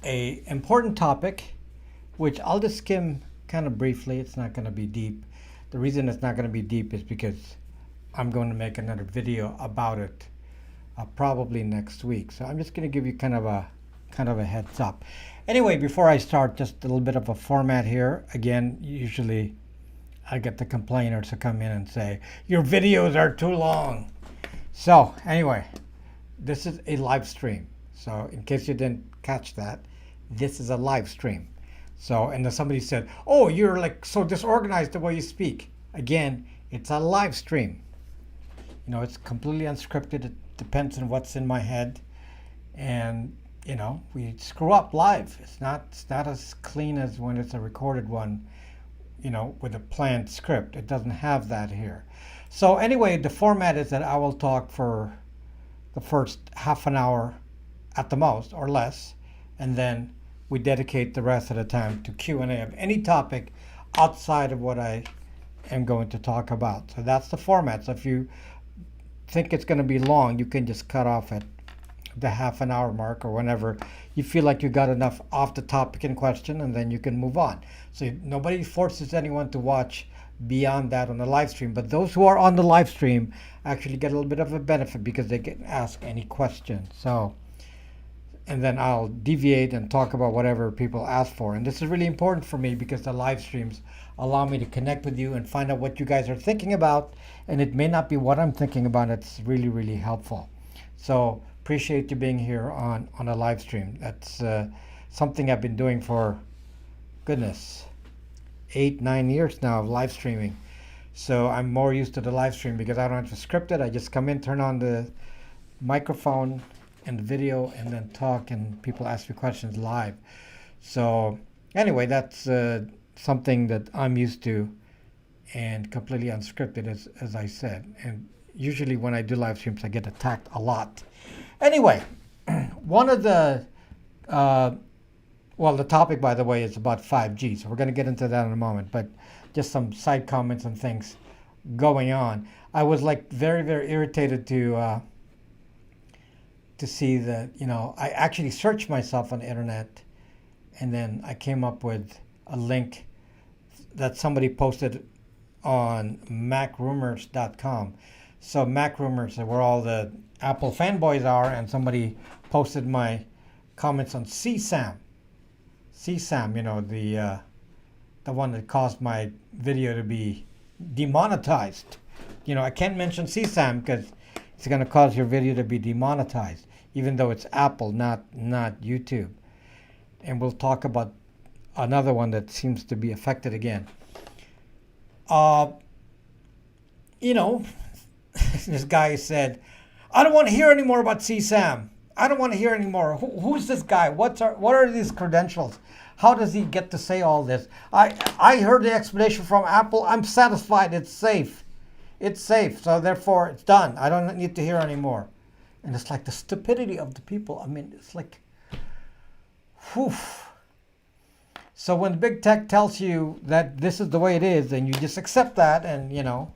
a important topic, which I'll just skim kind of briefly. It's not going to be deep. The reason it's not going to be deep is because I'm going to make another video about it probably next week. So I'm just going to give you kind of a heads up. Anyway, before I start, just a little bit of a format here. Again, usually I get the complainers to come in and say, your videos are too long. So anyway, this is a live stream. So in case you didn't catch that, this is a live stream. So, and then somebody said, oh, you're like so disorganized the way you speak. Again, it's a live stream. You know, it's completely unscripted. It depends on what's in my head. And, you know, we screw up live. It's not as clean as when it's a recorded one, you know, with a planned script. It doesn't have that here. So anyway, the format is that I will talk for the first half an hour at the most or less, and then we dedicate the rest of the time to Q&A of any topic outside of what I am going to talk about. So that's the format. So if you think it's going to be long, you can just cut off at the half an hour mark or whenever you feel like you got enough off the topic in question, and then you can move on. So nobody forces anyone to watch beyond that on the live stream, but those who are on the live stream actually get a little bit of a benefit because they can ask any question. So, and then I'll deviate and talk about whatever people ask for. And this is really important for me because the live streams allow me to connect with you and find out what you guys are thinking about. And it may not be what I'm thinking about. It's really, really helpful. So appreciate you being here on a live stream. That's something I've been doing for, goodness, 8-9 years now of live streaming. So I'm more used to the live stream because I don't have to script it. I just come in, turn on the microphone and the video, and then talk, and people ask me questions live. So anyway, that's something that I'm used to and completely unscripted, as I said. And usually when I do live streams, I get attacked a lot. Anyway, one of the well, the topic, by the way, is about 5G, so we're going to get into that in a moment, but just some side comments and things going on. I was like very, very irritated to see that, you know, I actually searched myself on the internet, and then I came up with a link that somebody posted on macrumors.com. So MacRumors, where all the Apple fanboys are, and somebody posted my comments on CSAM. CSAM, you know, the one that caused my video to be demonetized. You know, I can't mention CSAM because it's going to cause your video to be demonetized, even though it's Apple, not YouTube. And we'll talk about another one that seems to be affected again. You know, this guy said, I don't want to hear any more about CSAM. I don't want to hear anymore. Who's this guy? What are these credentials? How does he get to say all this? I heard the explanation from Apple. I'm satisfied. It's safe. It's safe. So therefore, it's done. I don't need to hear anymore. And it's like the stupidity of the people. I mean, it's like, whew. So when big tech tells you that this is the way it is, then you just accept that, and you know,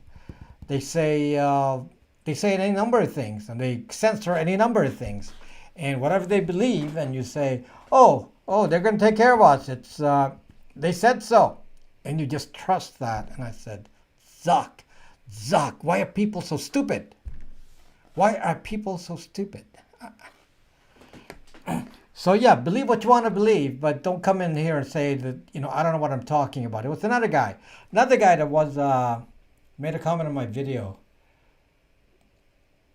they say any number of things, and they censor any number of things. And whatever they believe, and you say, oh, they're going to take care of us. It's they said so, and you just trust that. And I said, Zuck, why are people so stupid? Why are people so stupid? So yeah, believe what you want to believe, but don't come in here and say that, you know, I don't know what I'm talking about. It was another guy that was made a comment on my video.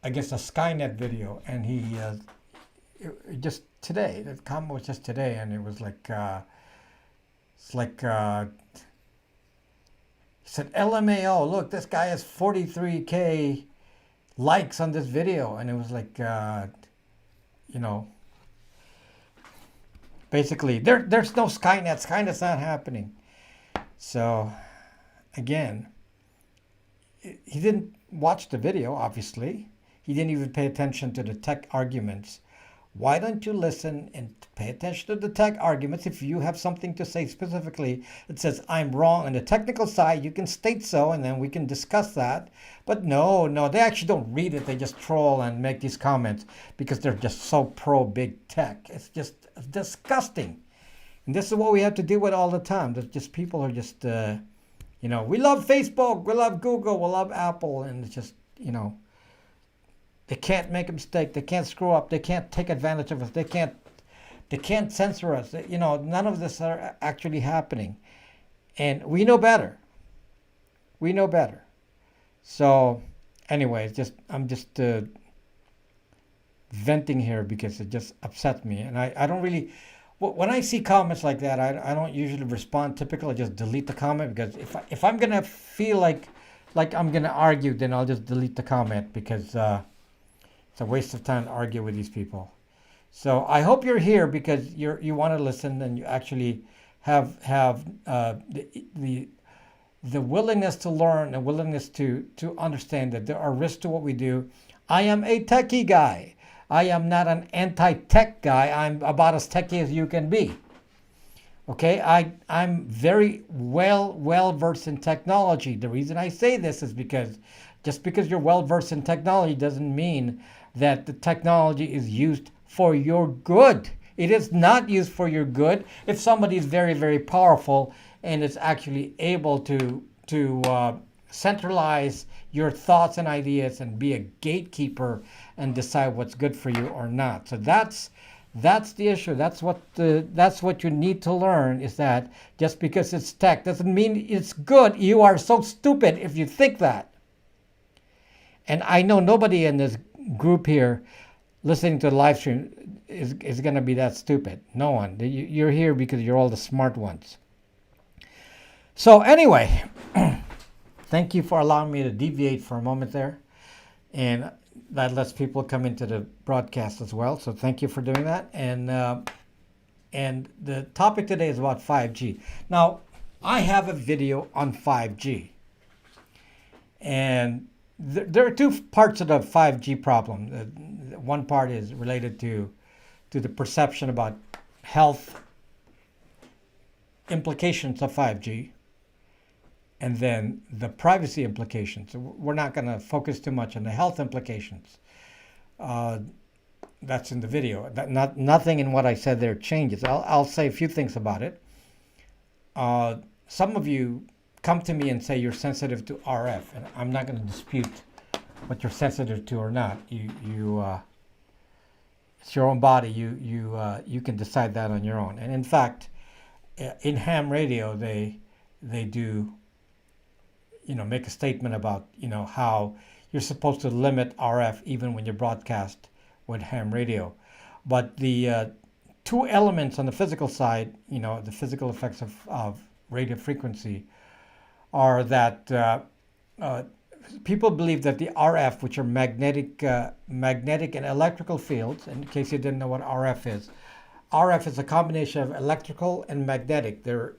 I guess a Skynet video, and he just today. The comment was just today, and it was like he said, LMAO, look, this guy has 43K likes on this video, and it was like you know, basically there's no Skynet. Skynet's not happening. So again, he didn't watch the video, obviously. He didn't even pay attention to the tech arguments Why don't you listen and pay attention to the tech arguments? If you have something to say specifically that says I'm wrong on the technical side, you can state so, and then we can discuss that. But no, they actually don't read it. They just troll and make these comments because they're just so pro big tech. It's just disgusting. And this is what we have to deal with all the time. There's just people are just, we love Facebook, we love Google, we love Apple, and it's just, they can't make a mistake. They can't screw up. They can't take advantage of us. They can't censor us. None of this are actually happening. And we know better. We know better. So anyway, I'm just venting here because it just upsets me. And I don't really, when I see comments like that, I don't usually respond. Typically, I just delete the comment because if I'm going to feel like I'm going to argue, then I'll just delete the comment because it's a waste of time to argue with these people. So I hope you're here because you want to listen and you actually have the willingness to learn, the willingness to understand that there are risks to what we do. I am a techie guy. I am not an anti-tech guy. I'm about as techie as you can be. Okay, I'm very well versed in technology. The reason I say this is because just because you're well versed in technology doesn't mean that the technology is used for your good. It is not used for your good if somebody is very, very powerful and is actually able to centralize your thoughts and ideas and be a gatekeeper and decide what's good for you or not. So that's the issue. That's what you need to learn, is that just because it's tech doesn't mean it's good. You are so stupid if you think that. And I know nobody in this group here listening to the live stream is going to be that stupid. No one. You're here because you're all the smart ones. So anyway, thank you for allowing me to deviate for a moment there. And that lets people come into the broadcast as well. So thank you for doing that. And the topic today is about 5G. Now, I have a video on 5G. And there are two parts of the 5G problem. One part is related to the perception about health implications of 5G, and then the privacy implications. We're not going to focus too much on the health implications. That's in the video. Nothing in what I said there changes. I'll say a few things about it. Some of you come to me and say you're sensitive to RF, and I'm not going to dispute what you're sensitive to or not. It's your own body. You can decide that on your own. And in fact, in ham radio, they do, make a statement about, how you're supposed to limit RF even when you broadcast with ham radio. But the two elements on the physical side, the physical effects of radio frequency, are that people believe that the RF, which are magnetic and electrical fields, in case you didn't know what RF is a combination of electrical and magnetic. They're,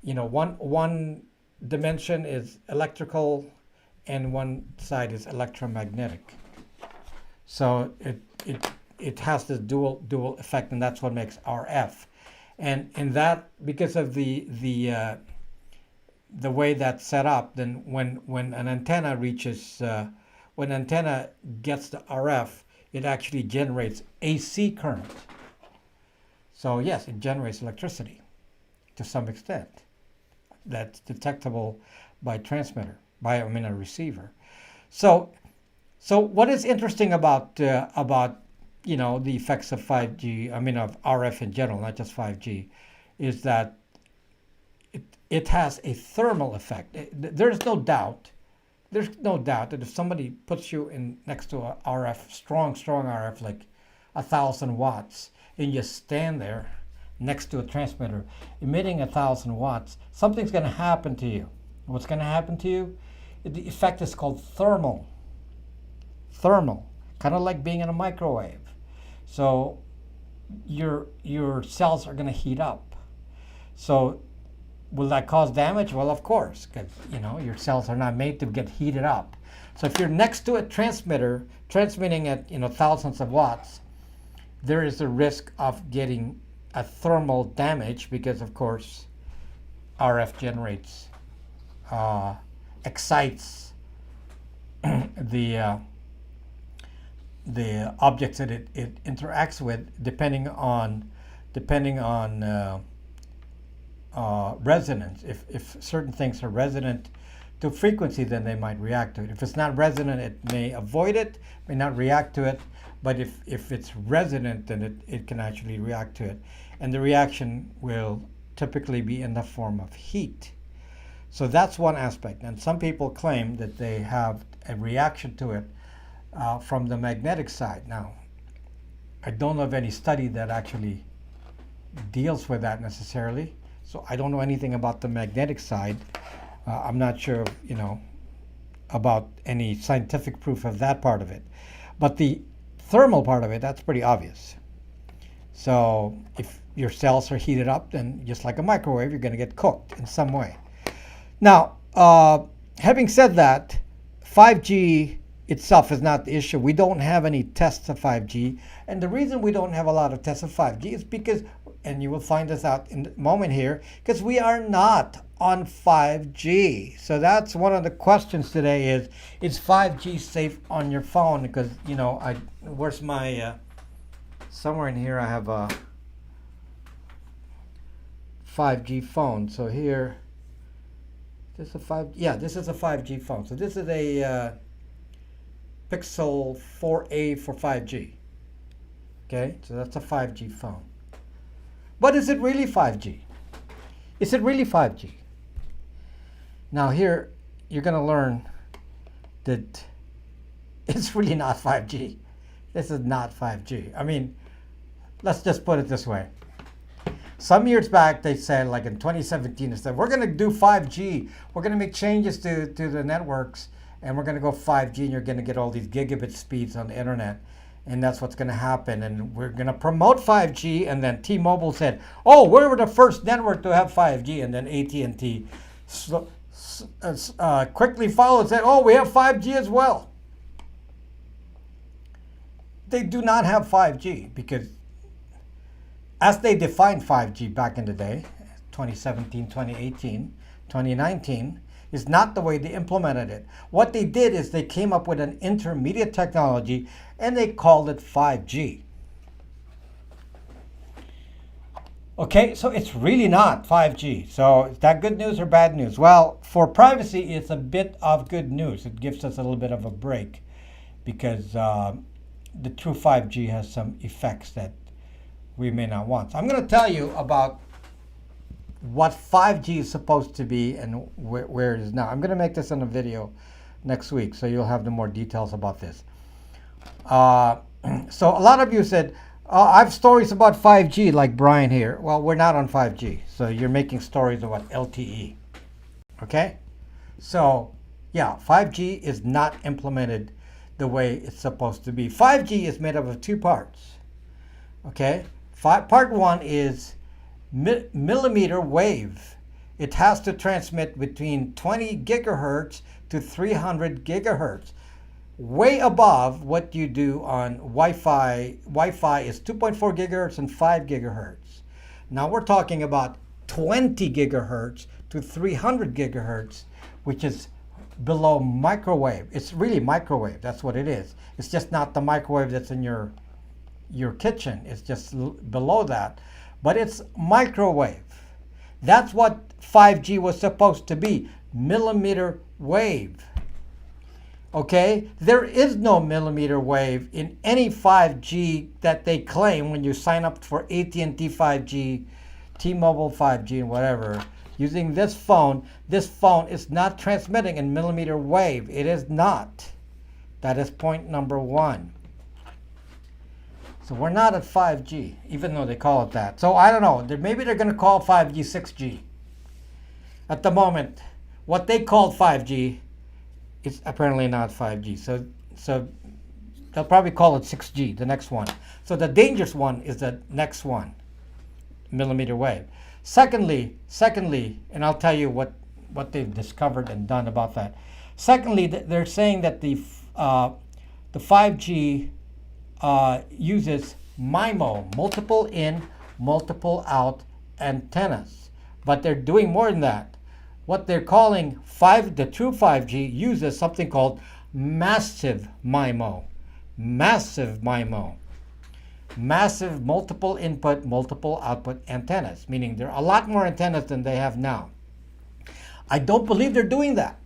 one dimension is electrical and one side is electromagnetic. So it has this dual effect, and that's what makes RF. And in that, because of the way that's set up, then when an antenna reaches, when an antenna gets the RF, it actually generates AC current. So yes, it generates electricity to some extent. That's detectable by a receiver. So what is interesting about the effects of 5G, of RF in general, not just 5G, is that it has a thermal effect. There's no doubt that if somebody puts you next to a RF, strong RF, like 1,000 watts, and you stand there next to a transmitter emitting 1,000 watts, something's going to happen to you. What's going to happen to you? The effect is called thermal, kind of like being in a microwave. So your cells are going to heat up. So will that cause damage? Well, of course, because your cells are not made to get heated up. So if you're next to a transmitter transmitting at thousands of watts, there is a risk of getting a thermal damage because, of course, RF generates, excites the objects that it interacts with, depending on resonance. If certain things are resonant to frequency, then they might react to it. If it's not resonant, it may avoid it, may not react to it. But if it's resonant, then it can actually react to it. And the reaction will typically be in the form of heat. So that's one aspect. And some people claim that they have a reaction to it from the magnetic side. Now, I don't know of any study that actually deals with that necessarily. So I don't know anything about the magnetic side. I'm not sure, about any scientific proof of that part of it. But the thermal part of it, that's pretty obvious. So if your cells are heated up, then just like a microwave, you're going to get cooked in some way. Now, having said that, 5G itself is not the issue. We don't have any tests of 5G. And the reason we don't have a lot of tests of 5G is because, and you will find this out in a moment here, because we are not on 5G. So that's one of the questions today is 5G safe on your phone? Because, where's my, somewhere in here I have a 5G phone. So here, this is a 5G phone. So this is a Pixel 4a for 5G. Okay, so that's a 5G phone. But is it really 5G? Is it really 5G? Now here, you're going to learn that it's really not 5G. This is not 5G. I mean, let's just put it this way. Some years back, they said, like in 2017, they said, we're going to do 5G. We're going to make changes to the networks, and we're going to go 5G, and you're going to get all these gigabit speeds on the internet. And that's what's going to happen. And we're going to promote 5G. And then T-Mobile said, oh, we're the first network to have 5G. And then AT&T quickly followed and said, oh, we have 5G as well. They do not have 5G because as they defined 5G back in the day, 2017, 2018, 2019, is not the way they implemented it. What they did is they came up with an intermediate technology and they called it 5G. Okay, so it's really not 5G. So is that good news or bad news? Well, for privacy, it's a bit of good news. It gives us a little bit of a break because the true 5G has some effects that we may not want. So I'm going to tell you about what 5G is supposed to be and where it is now. I'm going to make this in a video next week, so you'll have the more details about this. So a lot of you said, I have stories about 5G, like Brian here. Well, we're not on 5G, so you're making stories about LTE. Okay? So, yeah, 5G is not implemented the way it's supposed to be. 5G is made up of two parts. Okay? Part one is millimeter wave. It has to transmit between 20 gigahertz to 300 gigahertz. Way above what you do on Wi-Fi. Wi-Fi is 2.4 gigahertz and 5 gigahertz. Now we're talking about 20 gigahertz to 300 gigahertz, which is below microwave. It's really microwave. That's what it is. It's just not the microwave that's in your kitchen. It's just below that. But it's microwave. That's what 5G was supposed to be. Millimeter wave. Okay, there is no millimeter wave in any 5G that they claim when you sign up for AT&T 5G, T-Mobile 5G, and whatever. Using this phone is not transmitting in millimeter wave. It is not. That is point number one. So we're not at 5G, even though they call it that. So I don't know. Maybe they're going to call 5G 6G. At the moment, what they called 5G, it's apparently not 5G. So they'll probably call it 6G, the next one. So the dangerous one is the next one, millimeter wave. Secondly, and I'll tell you what they've discovered and done about that. Secondly, they're saying that the 5G uses MIMO, multiple in, multiple out antennas. But they're doing more than that. What they're calling the true 5G uses something called massive MIMO. Massive MIMO. Massive multiple input, multiple output antennas, meaning there are a lot more antennas than they have now. I don't believe they're doing that.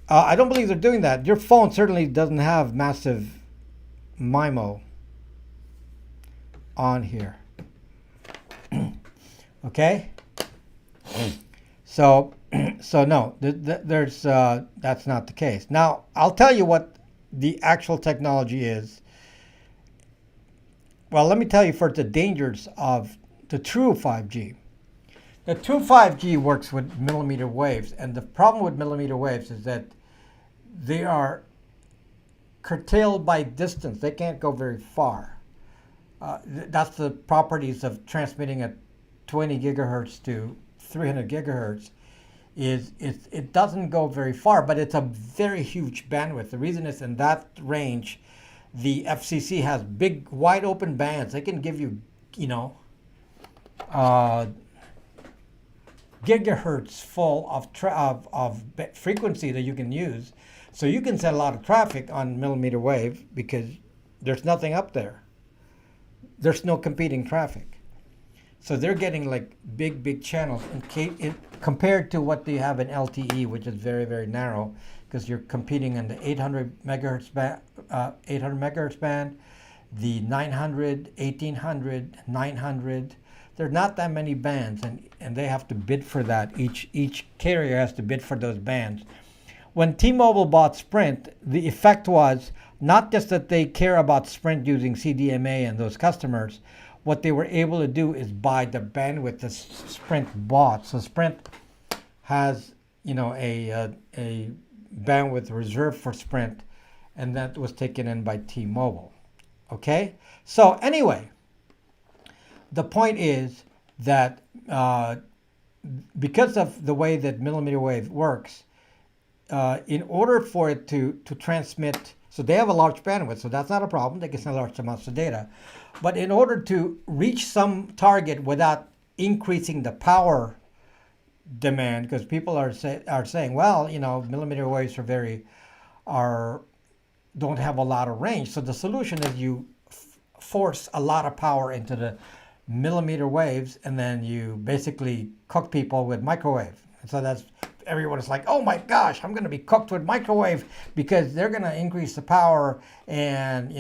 I don't believe they're doing that. Your phone certainly doesn't have massive MIMO on here. Okay? So no, that's not the case. Now, I'll tell you what the actual technology is. Well, let me tell you first the dangers of the true 5G. The true 5G works with millimeter waves, and the problem with millimeter waves is that they are curtailed by distance. They can't go very far. That's the properties of transmitting at 20 gigahertz to 300 gigahertz. It doesn't go very far, but it's a very huge bandwidth. The reason is in that range, the FCC has big, wide open bands. They can give you, gigahertz full of frequency that you can use. So you can send a lot of traffic on millimeter wave because there's nothing up there. There's no competing traffic. So they're getting like big channels compared to what they have in LTE, which is very, very narrow, because you're competing in the 800 megahertz band, the 900, 1800, 900. There are not that many bands, and they have to bid for that. Each carrier has to bid for those bands. When T-Mobile bought Sprint, the effect was not just that they care about Sprint using CDMA and those customers. What they were able to do is buy the bandwidth that Sprint bought. So Sprint has, a bandwidth reserved for Sprint, and that was taken in by T-Mobile. Okay? So anyway, the point is that because of the way that millimeter wave works, in order for it to transmit, so they have a large bandwidth, so that's not a problem. They can send large amounts of data. But in order to reach some target without increasing the power demand, because people are saying, well, millimeter waves don't have a lot of range. So the solution is you force a lot of power into the millimeter waves, and then you basically cook people with microwave. And so everyone is like, oh my gosh, I'm going to be cooked with microwave because they're going to increase the power and,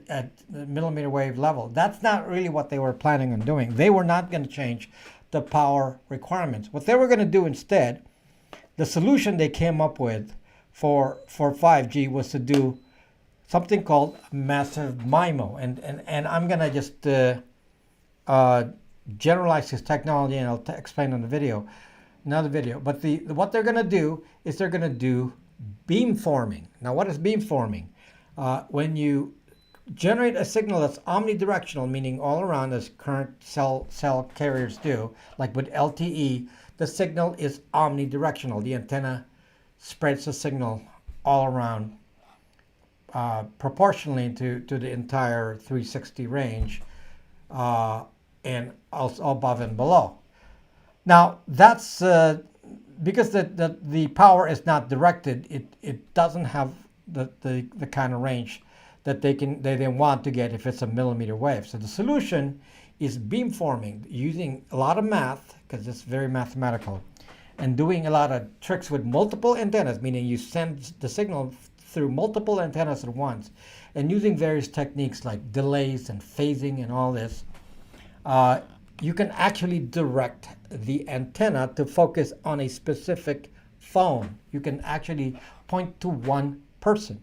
at the millimeter wave level. That's not really what they were planning on doing. They were not going to change the power requirements. What they were going to do instead, the solution they came up with for 5G was to do something called massive MIMO. And I'm going to just generalize this technology, and I'll explain on the video. Another video. But what they're going to do is they're going to do beamforming. Now, what is beamforming? When you generate a signal that's omnidirectional, meaning all around, as current cell carriers do, like with LTE, the signal is omnidirectional. The antenna spreads the signal all around proportionally to the entire 360 range and also above and below. Now, that's because the power is not directed, it doesn't have the kind of range that they want to get if it's a millimeter wave. So the solution is beamforming, using a lot of math, because it's very mathematical, and doing a lot of tricks with multiple antennas, meaning you send the signal through multiple antennas at once, and using various techniques like delays and phasing and all this. You can actually direct the antenna to focus on a specific phone. You can actually point to one person.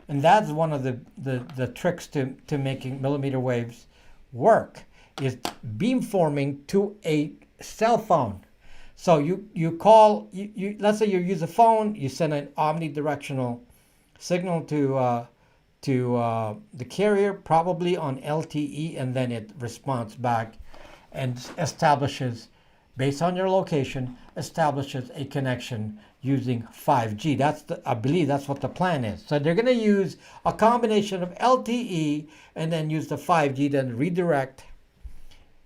And that's one of the tricks to making millimeter waves work, is beamforming to a cell phone. So you call, let's say you use a phone, you send an omnidirectional signal to the carrier, probably on LTE, and then it responds back and establishes based on your location, establishes a connection using 5G. I believe that's what the plan is. So they're going to use a combination of LTE and then use the 5G, then redirect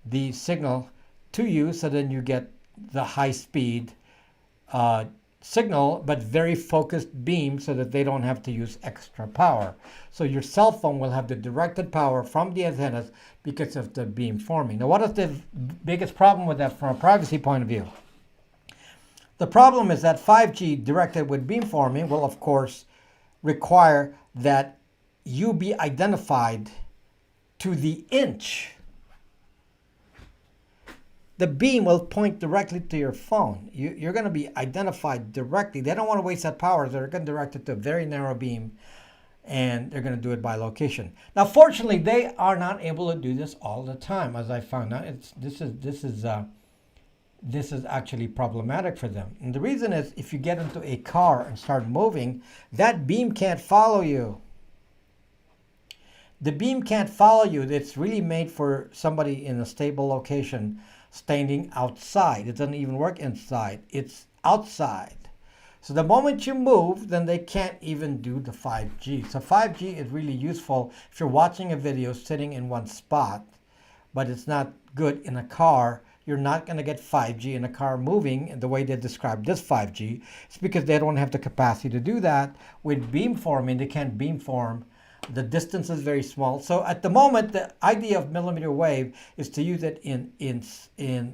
the signal to you, so then you get the high-speed signal, but very focused beam, so that they don't have to use extra power. So your cell phone will have the directed power from the antennas because of the beam forming. Now, what is the biggest problem with that from a privacy point of view? The problem is that 5G directed with beamforming will, of course, require that you be identified to the inch. The beam will point directly to your phone. You're going to be identified directly. They don't want to waste that power. So they're going to direct it to a very narrow beam, and they're going to do it by location. Now, fortunately, they are not able to do this all the time, as I found out. This is actually problematic for them. And the reason is, if you get into a car and start moving, that beam can't follow you. The beam can't follow you. It's really made for somebody in a stable location, standing outside. It doesn't even work inside. It's outside. So the moment you move, then they can't even do the 5G. So 5G is really useful if you're watching a video sitting in one spot, but it's not good in a car. You're not going to get 5G in a car moving the way they describe this 5G. It's because they don't have the capacity to do that. With beamforming, they can't beamform. The distance is very small. So at the moment, the idea of millimeter wave is to use it in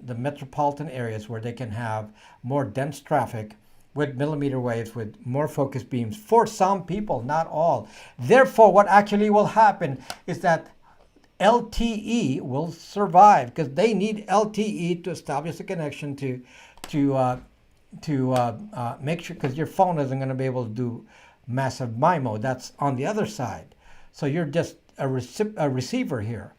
the metropolitan areas where they can have more dense traffic with millimeter waves with more focused beams for some people, not all. Therefore, what actually will happen is that LTE will survive, because they need LTE to establish a connection to make sure, because your phone isn't going to be able to do massive MIMO. That's on the other side. So you're just a receiver here.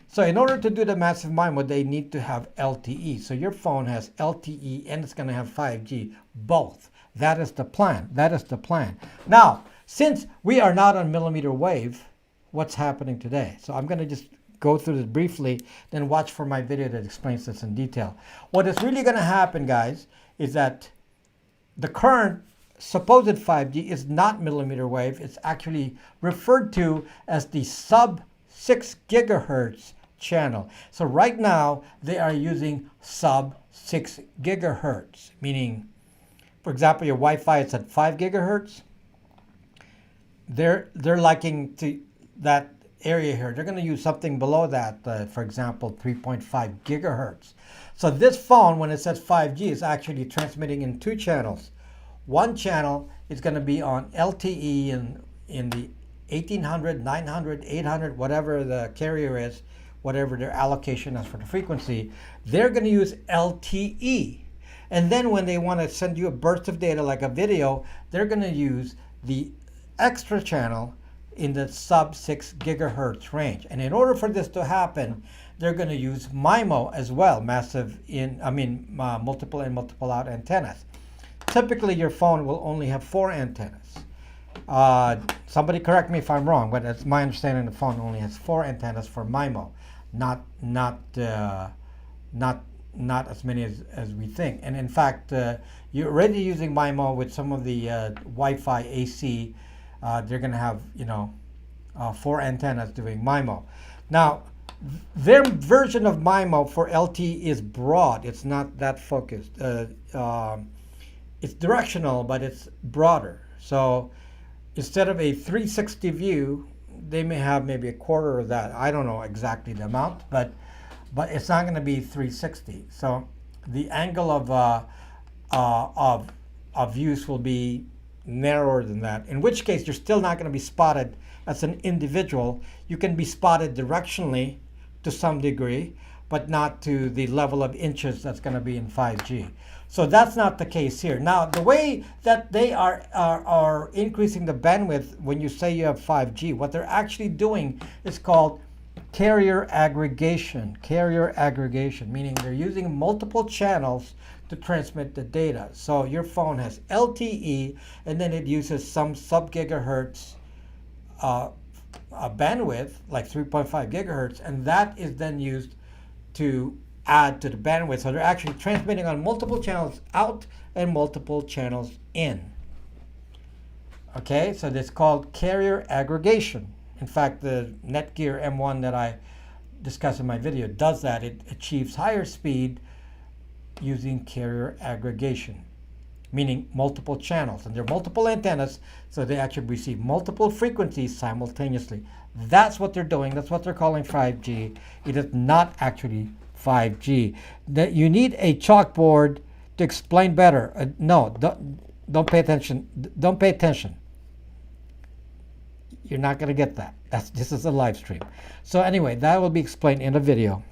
So in order to do the massive MIMO, they need to have LTE. So your phone has LTE and it's going to have 5G, both. That is the plan. That is the plan. Now, since we are not on millimeter wave, what's happening today? So I'm going to just go through this briefly, then watch for my video that explains this in detail. What is really going to happen, guys, is that the current supposed 5G is not millimeter wave. It's actually referred to as the sub-6 gigahertz channel. So right now, they are using sub-6 gigahertz, meaning, for example, your Wi-Fi is at 5 gigahertz. They're liking to that area here. They're going to use something below that, for example, 3.5 gigahertz. So this phone, when it says 5G, is actually transmitting in two channels. One channel is going to be on LTE in the 1800, 900, 800, whatever the carrier is, whatever their allocation is for the frequency. They're going to use LTE. And then when they want to send you a burst of data like a video, they're going to use the extra channel in the sub-6 gigahertz range. And in order for this to happen, they're going to use MIMO as well, multiple in, multiple out antennas. Typically, your phone will only have 4 antennas. Somebody correct me if I'm wrong, but it's my understanding the phone only has 4 antennas for MIMO, not as many as we think. And in fact, you're already using MIMO with some of the Wi-Fi AC. They're going to have 4 antennas doing MIMO. Now, their version of MIMO for LTE is broad. It's not that focused. It's directional, but it's broader. So instead of a 360 view, they may have maybe a quarter of that. I don't know exactly the amount, but it's not going to be 360. So the angle of views will be narrower than that, in which case you're still not going to be spotted as an individual. You can be spotted directionally to some degree, but not to the level of inches that's going to be in 5G. So that's not the case here. Now, the way that they are increasing the bandwidth when you say you have 5G, what they're actually doing is called carrier aggregation. Carrier aggregation, meaning they're using multiple channels to transmit the data. So your phone has LTE, and then it uses some sub-gigahertz bandwidth, like 3.5 gigahertz, and that is then used to add to the bandwidth. So they're actually transmitting on multiple channels out and multiple channels in. Okay, so that's called carrier aggregation. In fact, the Netgear M1 that I discussed in my video does that. It achieves higher speed using carrier aggregation, meaning multiple channels. And there are multiple antennas, so they actually receive multiple frequencies simultaneously. That's what they're doing. That's what they're calling 5G. It is not actually 5G. That you need a chalkboard to explain better. No, don't pay attention. Don't pay attention. You're not going to get that. This is a live stream. So anyway, that will be explained in a video.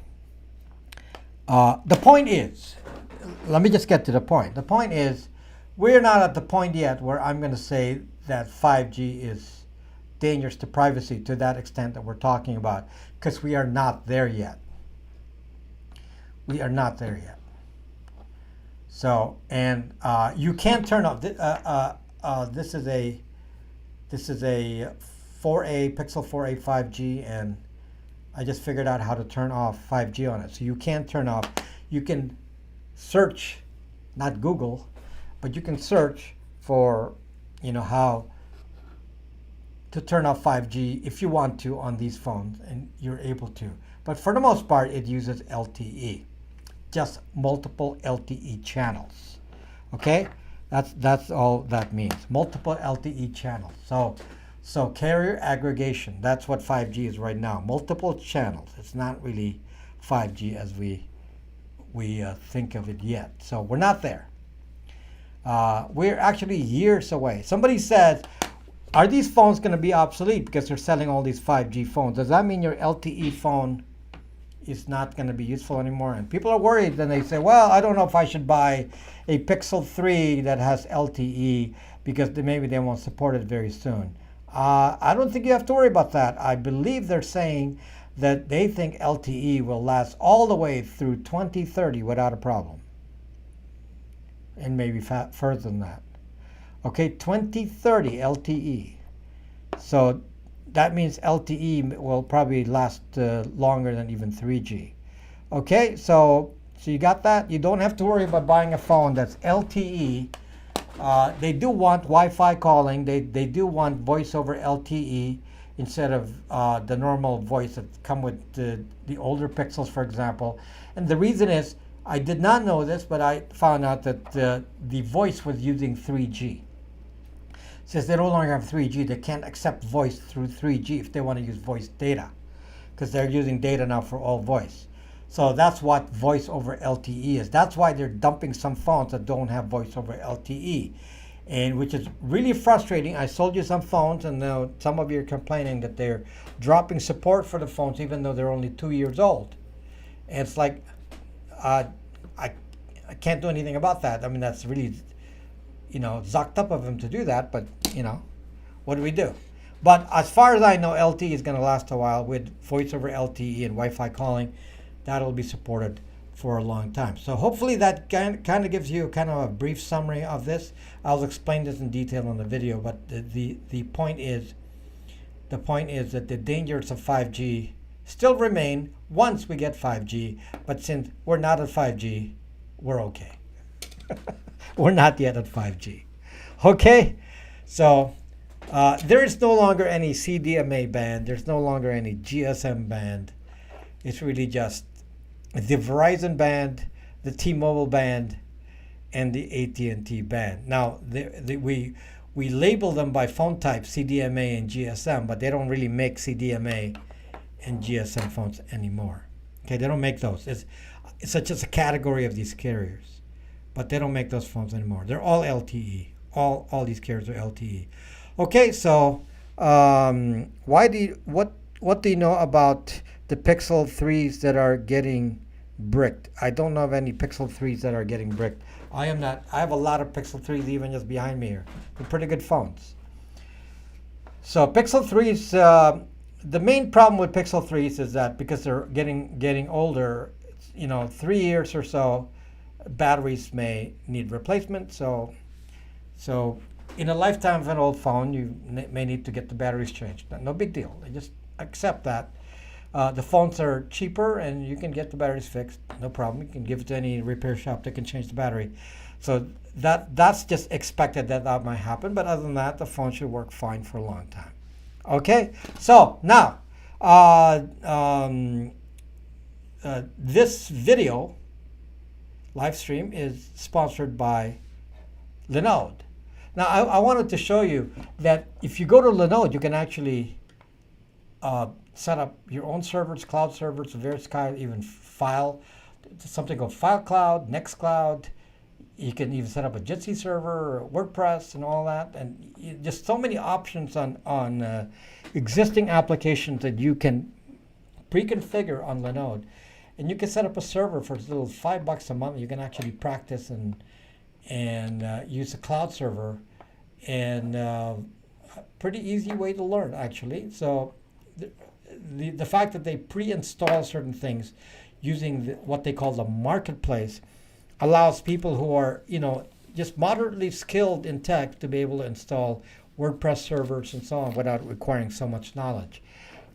The point is, let me just get to the point. The point is, we're not at the point yet where I'm going to say that 5G is dangerous to privacy to that extent that we're talking about, because we are not there yet. We are not there yet. So, and you can turn off. This is a 4A Pixel 4a 5G, and I just figured out how to turn off 5G on it. So you can turn off. You can search, not Google, but you can search for, how to turn off 5G if you want to on these phones, and you're able to. But for the most part, it uses LTE, just multiple LTE channels. Okay, that's all that means. Multiple LTE channels. So carrier aggregation. That's what 5G is right now. Multiple channels. It's not really 5G as we think of it yet. So we're not there. We're actually years away. Somebody said, are these phones going to be obsolete because they're selling all these 5G phones? Does that mean your LTE phone is not going to be useful anymore? And people are worried. Then they say, well, I don't know if I should buy a Pixel 3 that has LTE because maybe they won't support it very soon. I don't think you have to worry about that. I believe they're saying that they think LTE will last all the way through 2030 without a problem. And maybe further than that. Okay, 2030 LTE. So that means LTE will probably last longer than even 3G. Okay, so you got that? You don't have to worry about buying a phone that's LTE. They do want Wi-Fi calling. They do want voice over LTE instead of the normal voice that come with the older Pixels, for example. And the reason is, I did not know this, but I found out that the voice was using 3G. Since they no longer have 3G, they can't accept voice through 3G if they want to use voice data, because they're using data now for all voice. So that's what voice over LTE is. That's why they're dumping some phones that don't have voice over LTE, and which is really frustrating. I sold you some phones, and now some of you are complaining that they're dropping support for the phones even though they're only 2 years old. And it's like, I can't do anything about that. I mean, that's really, zocked up of them to do that, but, what do we do? But as far as I know, LTE is going to last a while with voice over LTE and Wi-Fi calling. That'll be supported for a long time. So hopefully that kind of gives you kind of a brief summary of this. I'll explain this in detail in the video, but the point is that the dangers of 5G still remain once we get 5G, but since we're not at 5G, we're okay. We're not yet at 5G. Okay? So there is no longer any CDMA band. There's no longer any GSM band. It's really just the Verizon band, the T-Mobile band, and the AT&T band. Now, we label them by phone type, CDMA and GSM, but they don't really make CDMA and GSM phones anymore. Okay, they don't make those. It's just a category of these carriers, but they don't make those phones anymore. They're all LTE. All these carriers are LTE. Okay, so what do you know about the Pixel 3s that are getting bricked? I don't know of any Pixel 3s that are getting bricked. I have a lot of Pixel 3s even just behind me here. They're pretty good phones. So Pixel 3s, the main problem with Pixel 3s is that because they're getting older, 3 years or so, batteries may need replacement. So in a lifetime of an old phone, you may need to get the batteries changed. No big deal. They just accept that. The phones are cheaper, and you can get the batteries fixed, no problem. You can give it to any repair shop that can change the battery. So that's just expected that might happen. But other than that, the phone should work fine for a long time. Okay, so now this video live stream is sponsored by Linode. Now, I wanted to show you that if you go to Linode, you can actually set up your own servers, cloud servers, various kinds, even file, something called File Cloud, Nextcloud. You can even set up a Jitsi server, WordPress, and all that. And just so many options on existing applications that you can pre-configure on Linode. And you can set up a server for as little as $5 a month. You can actually practice and use a cloud server, and pretty easy way to learn, actually. So the fact that they pre-install certain things using what they call the marketplace allows people who are, just moderately skilled in tech to be able to install WordPress servers and so on without requiring so much knowledge.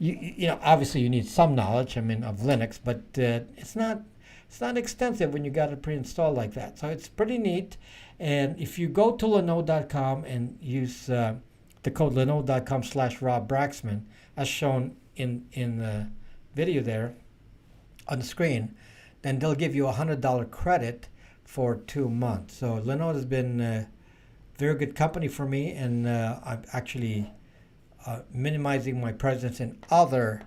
Obviously you need some knowledge, of Linux, but it's not extensive when you got it pre-installed like that. So it's pretty neat. And if you go to Linode.com and use the code linode.com/RobBraxman, as shown in the video there on the screen, then they'll give you a $100 credit for 2 months. So Linode has been a very good company for me, and I'm actually minimizing my presence in other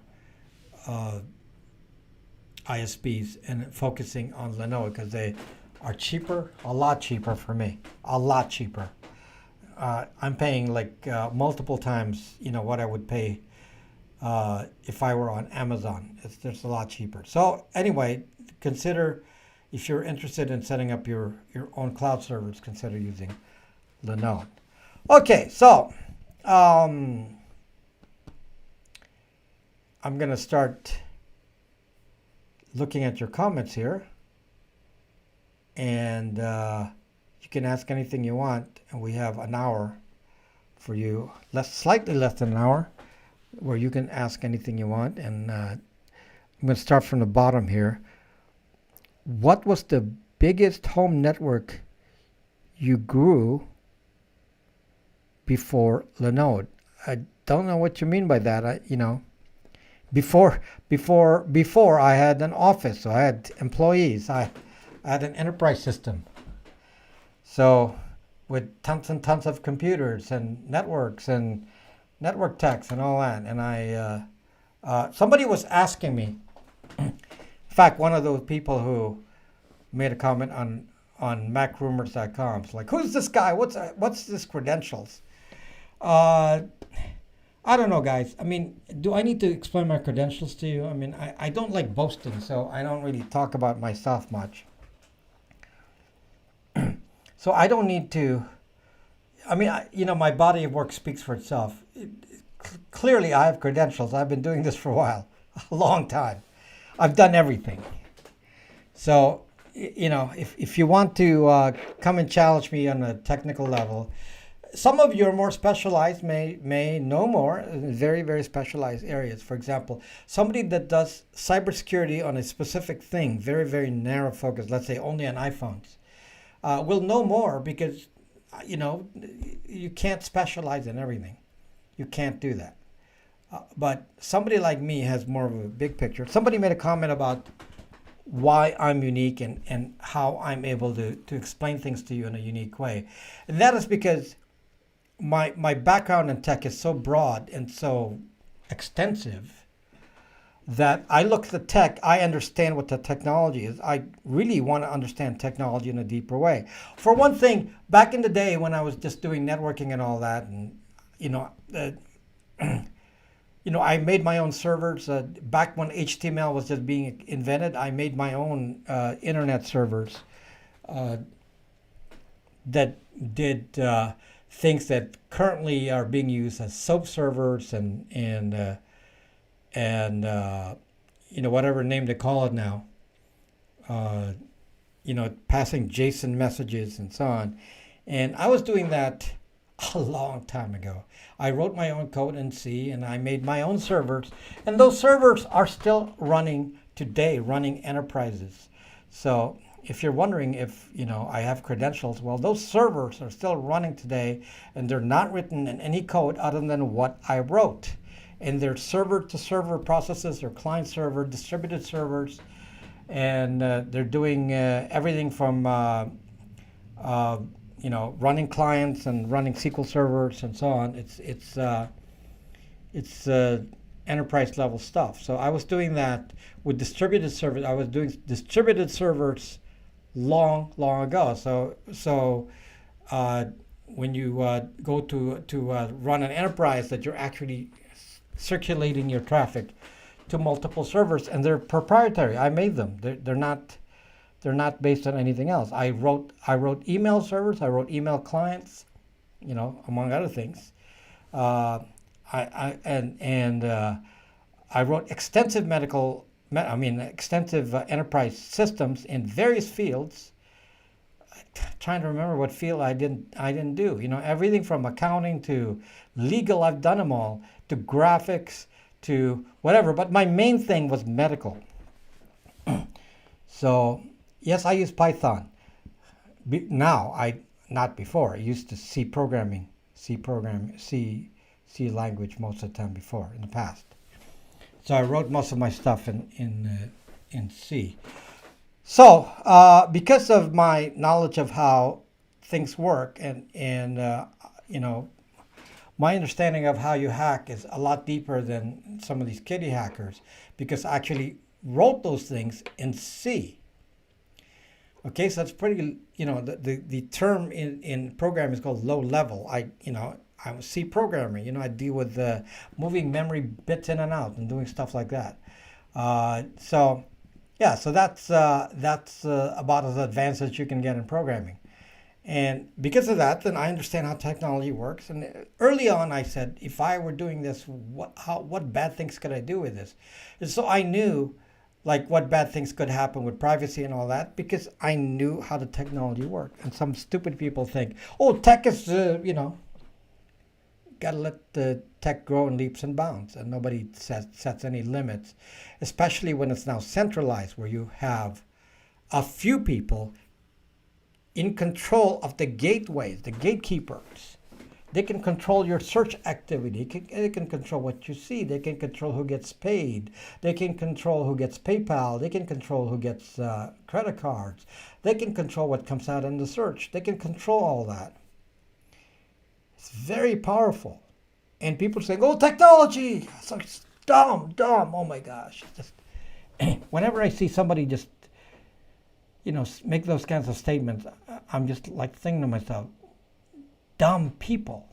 ISPs and focusing on Linode because they are cheaper, a lot cheaper for me, a lot cheaper. I'm paying like multiple times, what I would pay if I were on Amazon. It's just a lot cheaper. So anyway, consider, if you're interested in setting up your own cloud servers, consider using Linode. Okay, so I'm going to start looking at your comments here, and you can ask anything you want, and we have an hour for you, slightly less than an hour, where you can ask anything you want. And I'm going to start from the bottom here. What was the biggest home network you grew before Linode? I don't know what you mean by that. Before I had an office, so I had employees. I had an enterprise system. So with tons and tons of computers and networks and network techs and all that. And somebody was asking me, in fact, one of those people who made a comment on macrumors.com. It's like, who's this guy? What's his credentials? I don't know, guys. Do I need to explain my credentials to you? I don't like boasting, so I don't really talk about myself much. So I don't need to. My body of work speaks for itself. Clearly, I have credentials. I've been doing this for a while, a long time. I've done everything. So, if you want to come and challenge me on a technical level, some of you are more specialized, may know more in very, very specialized areas. For example, somebody that does cybersecurity on a specific thing, very, very narrow focus, let's say only on iPhones, will know more because, you can't specialize in everything. You can't do that. But somebody like me has more of a big picture. Somebody made a comment about why I'm unique and how I'm able to explain things to you in a unique way. And that is because my background in tech is so broad and so extensive that I look at the tech, I understand what the technology is. I really want to understand technology in a deeper way. For one thing, back in the day when I was just doing networking and all that, and I made my own servers. Back when HTML was just being invented, I made my own internet servers that did things that currently are being used as soap servers and whatever name they call it now. Passing JSON messages and so on. And I was doing that a long time ago. I wrote my own code in C and I made my own servers. And those servers are still running today, running enterprises. So if you're wondering if, I have credentials, well, those servers are still running today and they're not written in any code other than what I wrote. And they're server-to-server processes, they're client-server, distributed servers, and they're doing everything from running clients and running SQL servers and so on. It's enterprise level stuff. So I was doing that with distributed servers. I was doing distributed servers long ago. So when you go to run an enterprise, that you're actually circulating your traffic to multiple servers, and they're proprietary. I made them. They're not based on anything else. I wrote email servers. I wrote email clients, among other things. I wrote extensive extensive enterprise systems in various fields. Trying to remember what field I didn't do. Everything from accounting to legal. I've done them all. To graphics, to whatever. But my main thing was medical. So yes, I use Python. Not before. I used to C language most of the time before, in the past. So I wrote most of my stuff in C. So because of my knowledge of how things work and my understanding of how you hack is a lot deeper than some of these kiddie hackers, because I actually wrote those things in C. Okay, so it's pretty, the term in programming is called low level. I'm a C programmer. I deal with moving memory bits in and out and doing stuff like that. So that's about as advanced as you can get in programming. And because of that, then I understand how technology works. And early on, I said, if I were doing this, what bad things could I do with this? And so I knew, what bad things could happen with privacy and all that, because I knew how the technology worked. And some stupid people think, tech is, got to let the tech grow in leaps and bounds, and nobody sets any limits, especially when it's now centralized, where you have a few people in control of the gateways, the gatekeepers. They can control your search activity. They can control what you see. They can control who gets paid. They can control who gets PayPal. They can control who gets credit cards. They can control what comes out in the search. They can control all that. It's very powerful. And people say, technology. So it's dumb. Oh my gosh. Just whenever I see somebody just, make those kinds of statements, I'm just thinking to myself, dumb people.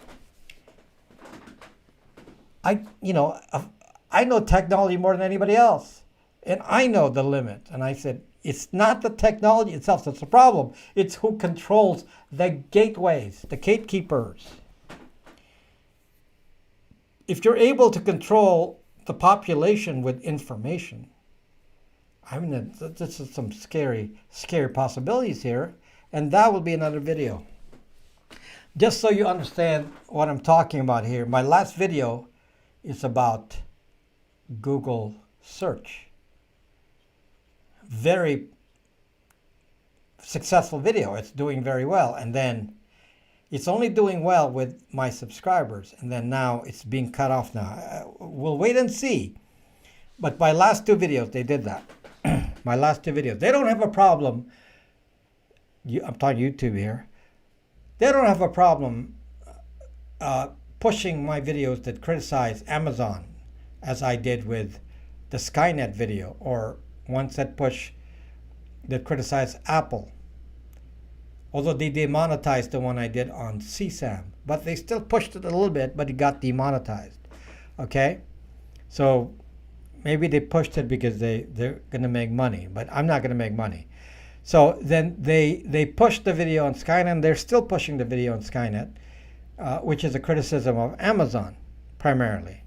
I know technology more than anybody else. And I know the limit. And I said, it's not the technology itself that's the problem. It's who controls the gateways, the gatekeepers. If you're able to control the population with information, this is some scary possibilities here, and that will be another video. Just so you understand what I'm talking about here, my last video is about Google search. Very successful video. It's doing very well, and then it's only doing well with my subscribers, and then now it's being cut off now. We'll wait and see. But my last two videos, they did that. My last two videos. They don't have a problem. I'm talking YouTube here. They don't have a problem pushing my videos that criticize Amazon, as I did with the Skynet video, or ones that criticize Apple. Although they demonetized the one I did on CSAM, but they still pushed it a little bit, but it got demonetized. Okay, so maybe they pushed it because they're going to make money, but I'm not going to make money. So then they pushed the video on Skynet, and they're still pushing the video on Skynet, which is a criticism of Amazon primarily.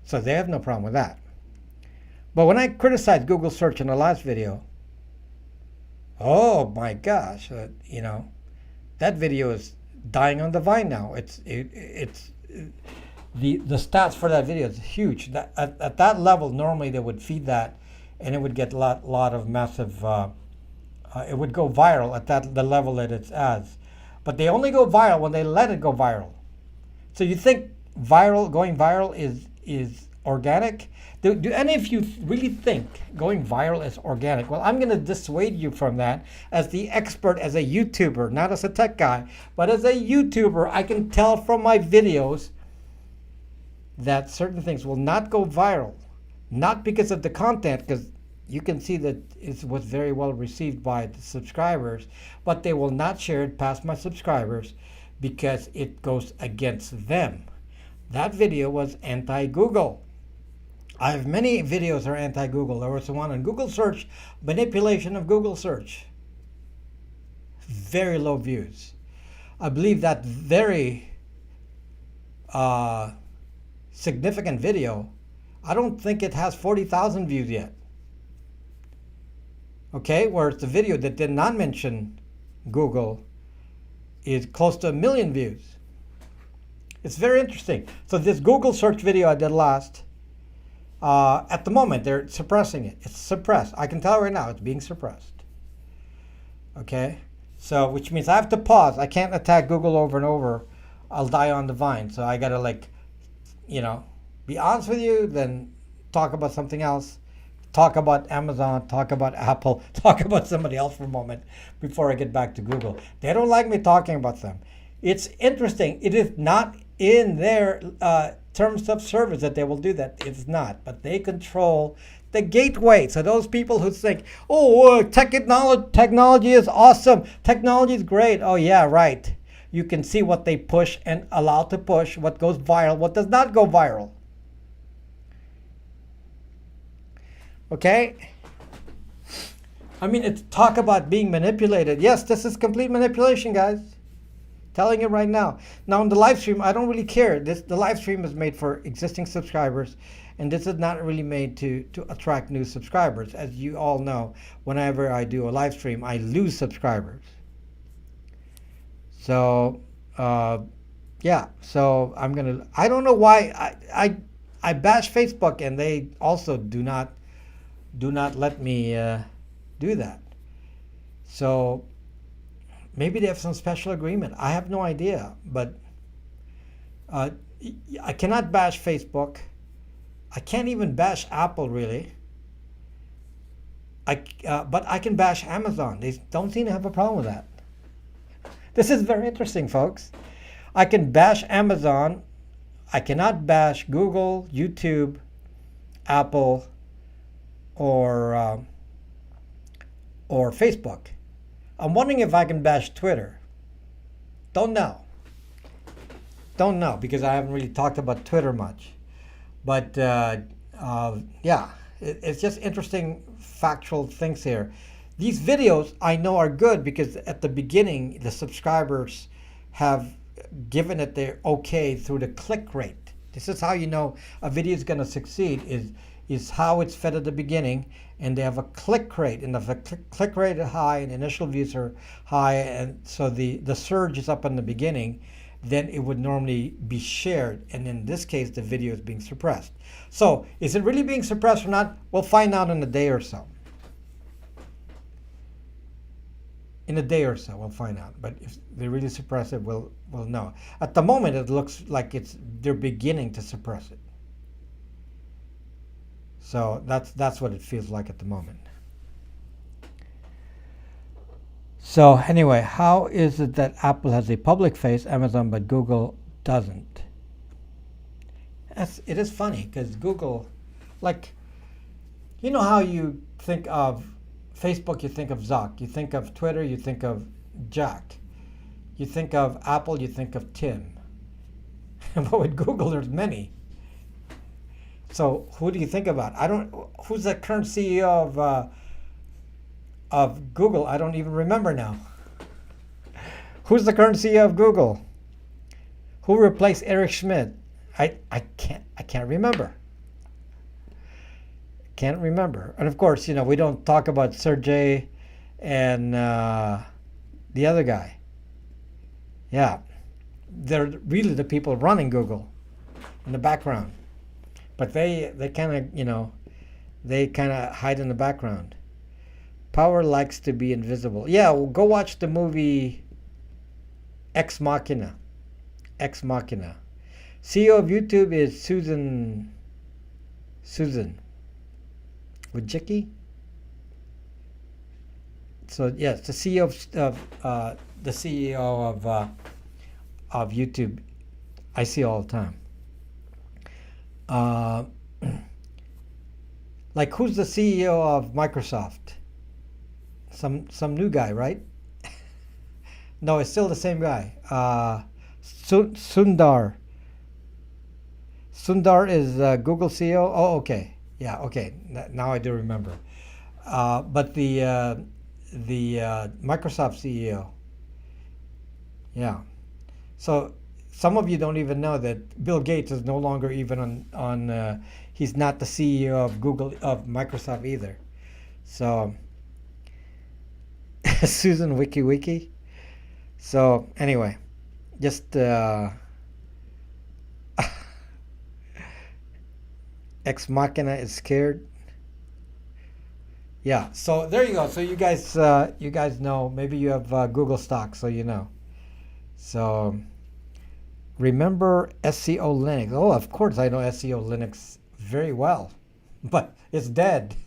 So they have no problem with that. But when I criticized Google search in the last video, oh my gosh, that video is dying on the vine now. It's the stats for that video is huge. That at that level, normally they would feed that, and it would get lot of massive. It would go viral at the level that it's as, but they only go viral when they let it go viral. So you think going viral is organic? Do any of you really think going viral is organic? Well, I'm going to dissuade you from that as the expert, as a YouTuber, not as a tech guy, but as a YouTuber. I can tell from my videos that certain things will not go viral, not because of the content, because you can see that it was very well received by the subscribers, but they will not share it past my subscribers because it goes against them. That video was anti-Google. I have many videos that are anti-Google. There was one on Google search, manipulation of Google search. Very low views. I believe that very significant video, I don't think it has 40,000 views yet. Okay, whereas the video that did not mention Google is close to 1 million views. It's very interesting. So this Google search video I did last, at the moment they're suppressing it. It's suppressed. I can tell right now it's being suppressed. Okay, so which means I have to pause. I can't attack Google over and over. I'll die on the vine. So I gotta be honest with you, then talk about something else. Talk about Amazon, talk about Apple, talk about somebody else for a moment before I get back to Google. They don't like me talking about them. It's interesting. It is not in their terms of service that they will do that. It's not. But they control the gateway. So those people who think, oh, technology is awesome. Technology is great. Oh, yeah, right. You can see what they push and allow to push, what goes viral, what does not go viral. Okay? I mean, it's talk about being manipulated. Yes, this is complete manipulation, guys. Telling you right now. Now, in the live stream, I don't really care. The live stream is made for existing subscribers, and this is not really made to attract new subscribers. As you all know, whenever I do a live stream, I lose subscribers. So, yeah. So I don't know why I bash Facebook, and they also do not let me do that. So maybe they have some special agreement. I have no idea, but I cannot bash Facebook. I can't even bash Apple, really. But I can bash Amazon. They don't seem to have a problem with that. This is very interesting, folks. I can bash Amazon. I cannot bash Google, YouTube, Apple, or Facebook. I'm wondering if I can bash Twitter. Don't know. Don't know, because I haven't really talked about Twitter much. But yeah, it's just interesting factual things here. These videos I know are good because at the beginning the subscribers have given it their okay through the click rate. This is how you know a video is going to succeed, is how it's fed at the beginning, and they have a click rate, and if the click rate is high and initial views are high, and so the surge is up in the beginning, then it would normally be shared, and in this case the video is being suppressed. So is it really being suppressed or not? We'll find out in a day or so. In a day or so we'll find out, but if they really suppress it, we'll know. At the moment it looks like they're beginning to suppress it. So that's what it feels like at the moment. So anyway, how is it that Apple has a public face, Amazon, but Google doesn't? It is funny because Google, like, you know how you think of Facebook, you think of Zuck, you think of Twitter, you think of Jack, you think of Apple, you think of Tim. But with Google, there's many. So who do you think about? Who's the current CEO of Google? I don't even remember now. Who's the current CEO of Google? Who replaced Eric Schmidt? I can't remember. Can't remember. And of course, we don't talk about Sergey and the other guy. Yeah. they're really the people running Google in the background. But they kind of, they kind of hide in the background. Power likes to be invisible. Yeah, well, go watch the movie Ex Machina. Ex Machina. CEO of YouTube is Susan Wojcicki. So yes, the CEO of YouTube. I see all the time. Like, who's the CEO of Microsoft? Some new guy, right? No, it's still the same guy. Sundar. Sundar is Google CEO. Oh, okay. Yeah, okay. Now I do remember. But the Microsoft CEO. Yeah. So some of you don't even know that Bill Gates is no longer even on he's not the CEO of Microsoft either. So Susan Wiki. So anyway, just Ex Machina is scared. Yeah. So there you go. So you guys know. Maybe you have Google stock, so you know. So remember SCO Linux? Oh, of course I know SCO Linux very well, but it's dead.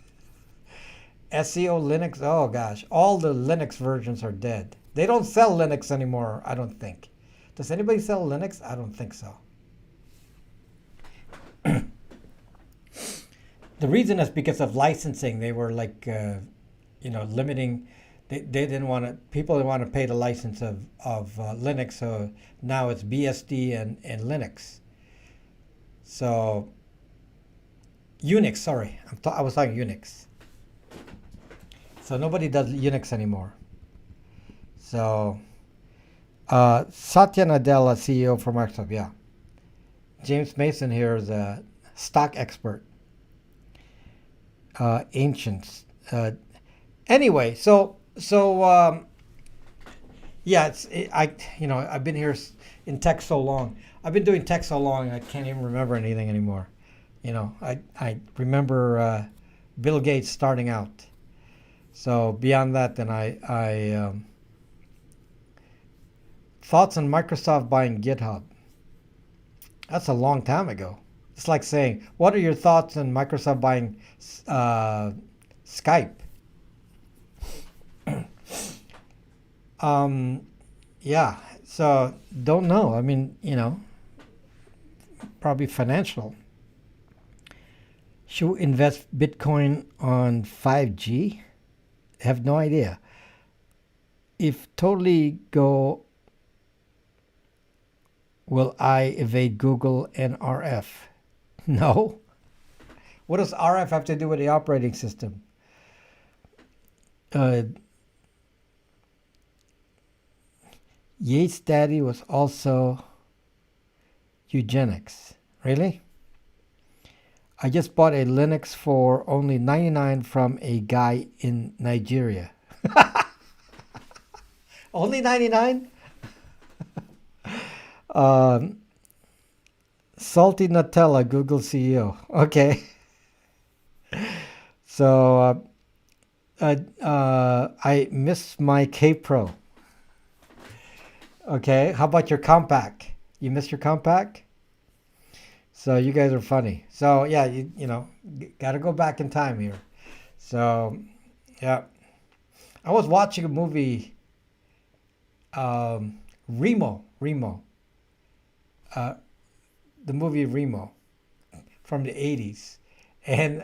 SCO Linux. Oh gosh, all the Linux versions are dead. They don't sell Linux anymore, I don't think. Does anybody sell Linux? I don't think so. The reason is because of licensing. They were like, limiting. They didn't want to. People didn't want to pay the license of Linux. So now it's BSD and Linux. So Unix. Sorry, I was talking Unix. So nobody does Unix anymore. So Satya Nadella, CEO for Microsoft. Yeah. James Mason here is a stock expert. Ancients. Anyway, yeah, I've been here in tech so long. I've been doing tech so long, I can't even remember anything anymore. I remember Bill Gates starting out. So beyond that, then I thoughts on Microsoft buying GitHub. That's a long time ago. It's like saying, what are your thoughts on Microsoft buying Skype? Yeah, so don't know. I mean, probably financial. Should we invest Bitcoin on 5G? Have no idea. If totally go, will I evade Google and RF? No. What does RF have to do with the operating system? Yates' daddy was also eugenics. Really? I just bought a Linux for only $99 from a guy in Nigeria. Only 99? Salty Nutella, Google CEO. Okay. So I miss my K Pro. Okay. How about your Compaq? You miss your Compaq? So you guys are funny. So yeah, you got to go back in time here. So yeah, I was watching a movie, Remo, the movie Remo from the 80s, and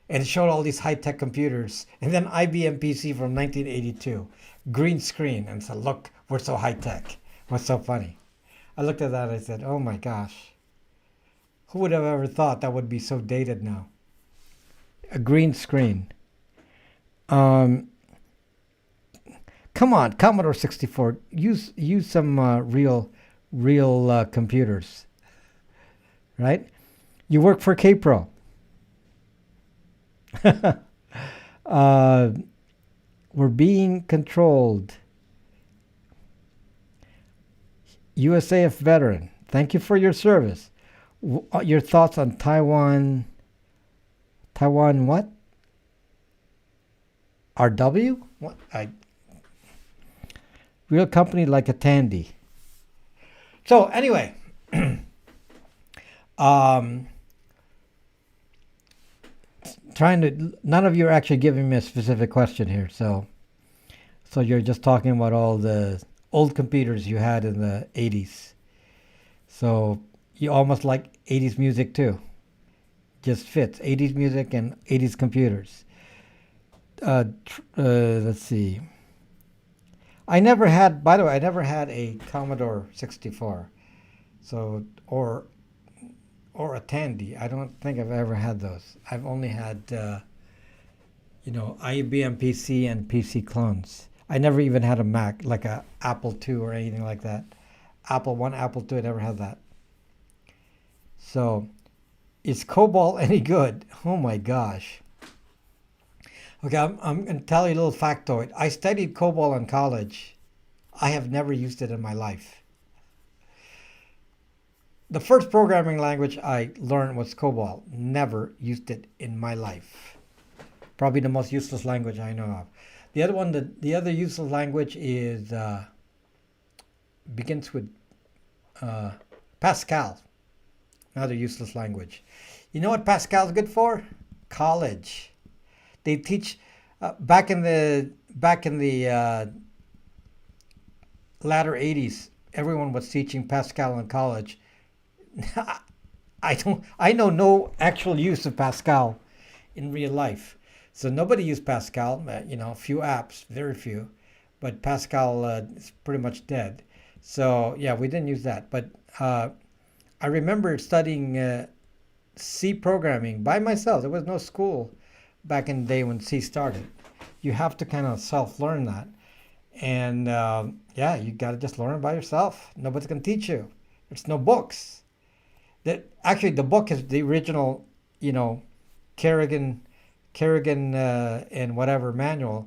it showed all these high tech computers, and then IBM PC from 1982, green screen, and said, "Look, we're so high tech. What's so funny?" I looked at that and I said, "Oh my gosh." Who would have ever thought that would be so dated now? A green screen. Come on, Commodore 64. Use some real computers, right? You work for K-Pro. We're being controlled. USAF veteran. Thank you for your service. Your thoughts on Taiwan? Taiwan what? RW? What? Real company like a Tandy. So anyway, um, none of you are actually giving me a specific question here. So you're just talking about all the old computers you had in the 80s. So you almost like 80s music too. Just fits 80s music and 80s computers. Let's see. I never had, by the way, I never had a Commodore 64. So, or a Tandy. I don't think I've ever had those. I've only had, IBM PC and PC clones. I never even had a Mac, like a Apple II or anything like that. Apple 1, Apple II, I never had that. So, is Cobalt any good? Oh my gosh. Okay, I'm going to tell you a little factoid. I studied Cobalt in college. I have never used it in my life. The first programming language I learned was Cobalt. Never used it in my life. Probably the most useless language I know of. The other one, the other useless language is begins with Pascal. Another useless language. You know what Pascal's good for? College. They teach back in the latter 80s. Everyone was teaching Pascal in college. I know no actual use of Pascal in real life. So nobody used Pascal. A few apps, very few, but Pascal is pretty much dead. So yeah, we didn't use that. But I remember studying C programming by myself. There was no school back in the day when C started. You have to kind of self-learn that. And you got to just learn it by yourself. Nobody's going to teach you. There's no books. Actually, the book is the original, Kerrigan and whatever manual.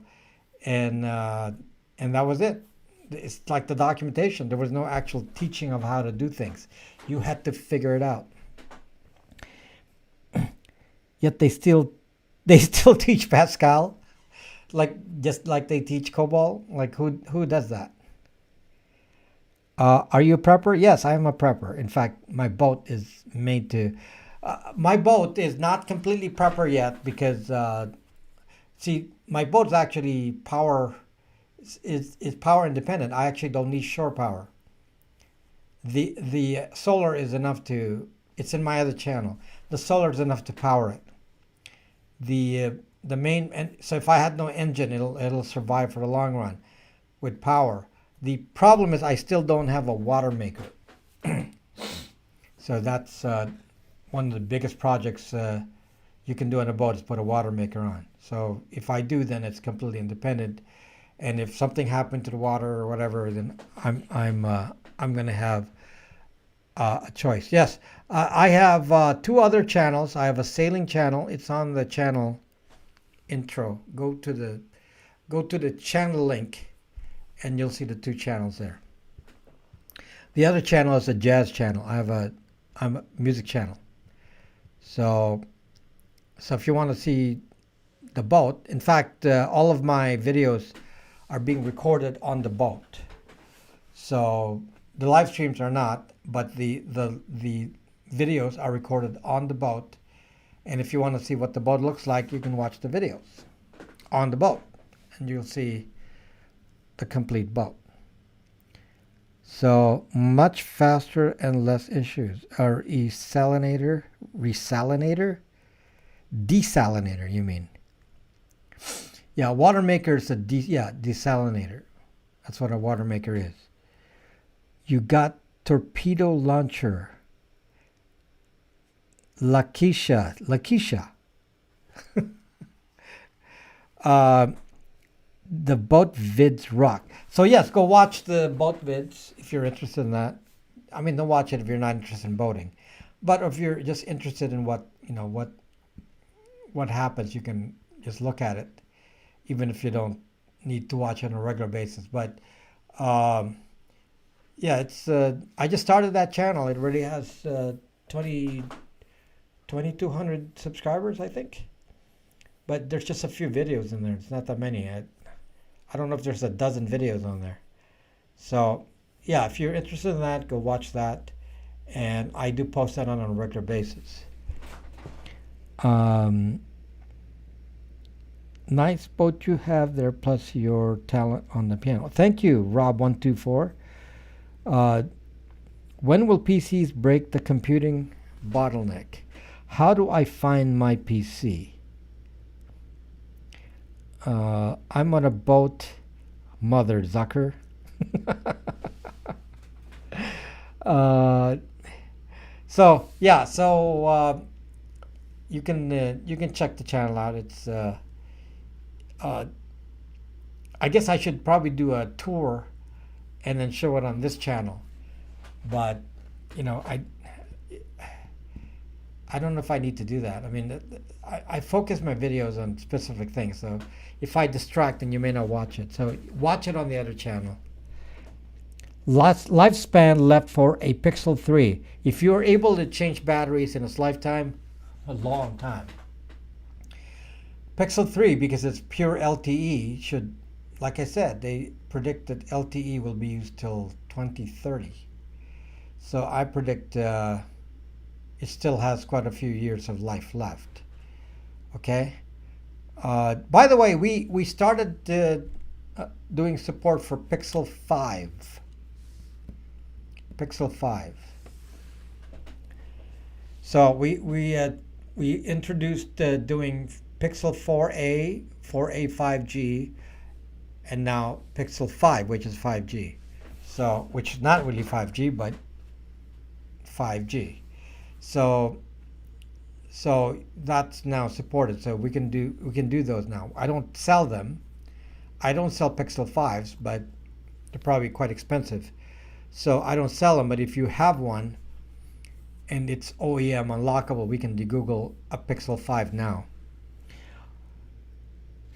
And that was it. It's like the documentation. There was no actual teaching of how to do things. You had to figure it out. Yet they still teach Pascal, just like they teach Cobalt. Like who does that? Are you a prepper? Yes, I am a prepper. In fact, my boat is made to. My boat is not completely prepper yet because, my boat's actually power is power independent. I actually don't need shore power. The solar is enough to. It's in my other channel. The solar is enough to power it. The main, and so if I had no engine, it'll survive for the long run with power. The problem is I still don't have a water maker. So that's one of the biggest projects you can do on a boat is put a water maker on. So if I do, then it's completely independent. And if something happened to the water or whatever, then I'm going to have a choice. Yes, I have two other channels. I have a sailing channel. It's on the channel intro. Go to the channel link, and you'll see the two channels there. The other channel is a jazz channel. I'm a music channel. So if you want to see the boat, in fact, all of my videos are being recorded on the boat. So the live streams are not, but the videos are recorded on the boat. And if you want to see what the boat looks like, you can watch the videos on the boat, and you'll see the complete boat. So much faster and less issues. Or desalinator, you mean? Yeah, water maker is desalinator. That's what a water maker is. You got torpedo launcher. Lakeisha. The boat vids rock. So yes, go watch the boat vids if you're interested in that. I mean, don't watch it if you're not interested in boating, but if you're just interested in what happens, you can just look at it, even if you don't need to watch it on a regular basis. But yeah, it's I just started that channel. It already has 20 2,200 subscribers, I think. But there's just a few videos in there. It's not that many. I don't know if there's a dozen videos on there. So, yeah, if you're interested in that, go watch that. And I do post that on a regular basis. Nice boat you have there, plus your talent on the piano. Thank you, Rob124. When will PCs break the computing bottleneck? How do I find my PC? I'm on a boat, Mother Zucker. So yeah, so you can check the channel out. It's I guess I should probably do a tour and then show it on this channel, but you know I don't know if I need to do that. I mean, I focus my videos on specific things, so if I distract, then you may not watch it. So watch it on the other channel. Lifespan left for a Pixel 3. If you're able to change batteries in its lifetime, a long time. Pixel 3, because it's pure LTE, should, like I said, they predict that LTE will be used till 2030. So I predict it still has quite a few years of life left. Okay. By the way, we started doing support for Pixel 5. Pixel 5. So we introduced doing Pixel 4a, 4a 5G, and now Pixel 5, which is 5G. So, which is not really 5G, but 5G. So that's now supported. So we can do those now. I don't sell them. I don't sell Pixel 5s, but they're probably quite expensive. So I don't sell them, but if you have one and it's OEM unlockable, we can Google a Pixel 5 now.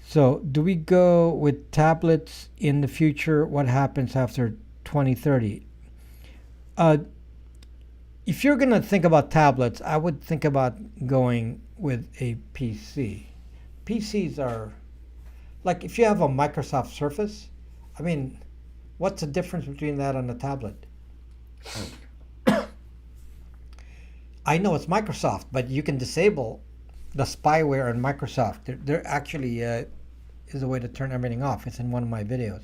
So do we go with tablets in the future? What happens after 2030? If you're going to think about tablets, I would think about going with a PC. PCs are, like if you have a Microsoft Surface, I mean, what's the difference between that and a tablet? I know it's Microsoft, but you can disable the spyware in Microsoft. There actually is a way to turn everything off. It's in one of my videos.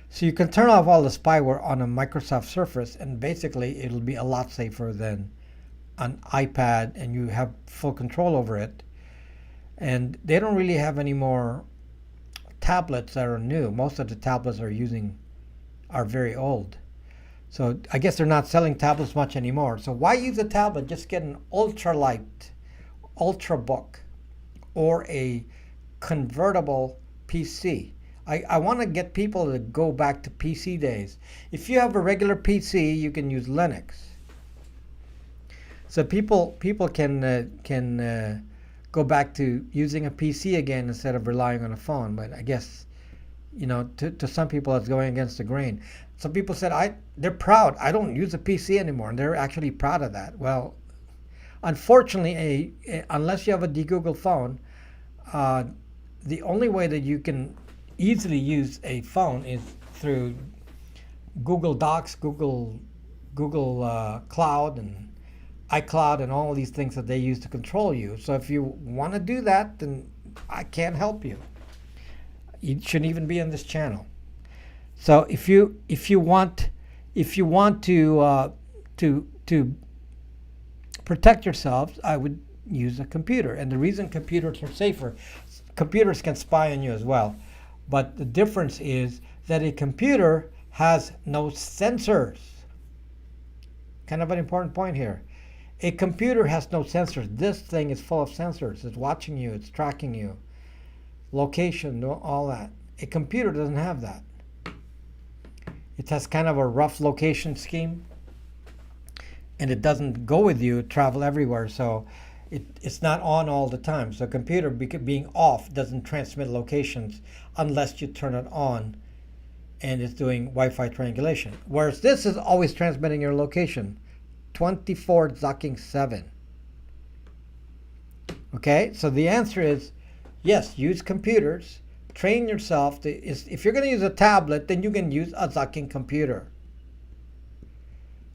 So you can turn off all the spyware on a Microsoft Surface, and basically it'll be a lot safer than an iPad, and you have full control over it. And they don't really have any more tablets that are new. Most of the tablets are very old. So I guess they're not selling tablets much anymore. So why use a tablet? Just get an ultralight, ultrabook, or a convertible PC. I want to get people to go back to PC days. If you have a regular PC, you can use Linux. So people can go back to using a PC again instead of relying on a phone. But I guess, you know, to some people it's going against the grain. Some people said they're proud. I don't use a PC anymore, and they're actually proud of that. Well, unfortunately, unless you have a Google phone, the only way that you can easily use a phone is through Google Docs, Google Cloud, and iCloud, and all of these things that they use to control you. So if you want to do that, then I can't help you. You shouldn't even be on this channel. So if you want to protect yourselves, I would use a computer. And the reason computers are safer, computers can spy on you as well. But the difference is that a computer has no sensors. Kind of an important point here. A computer has no sensors. This thing is full of sensors. It's watching you. It's tracking you. Location, all that. A computer doesn't have that. It has kind of a rough location scheme. And it doesn't go with you, travel everywhere. So it's not on all the time. So a computer being off doesn't transmit locations unless you turn it on and it's doing Wi-Fi triangulation. Whereas this is always transmitting your location, 24 Zucking 7. Okay, so the answer is yes, use computers. Train yourself to, if you're going to use a tablet, then you can use a Zucking computer.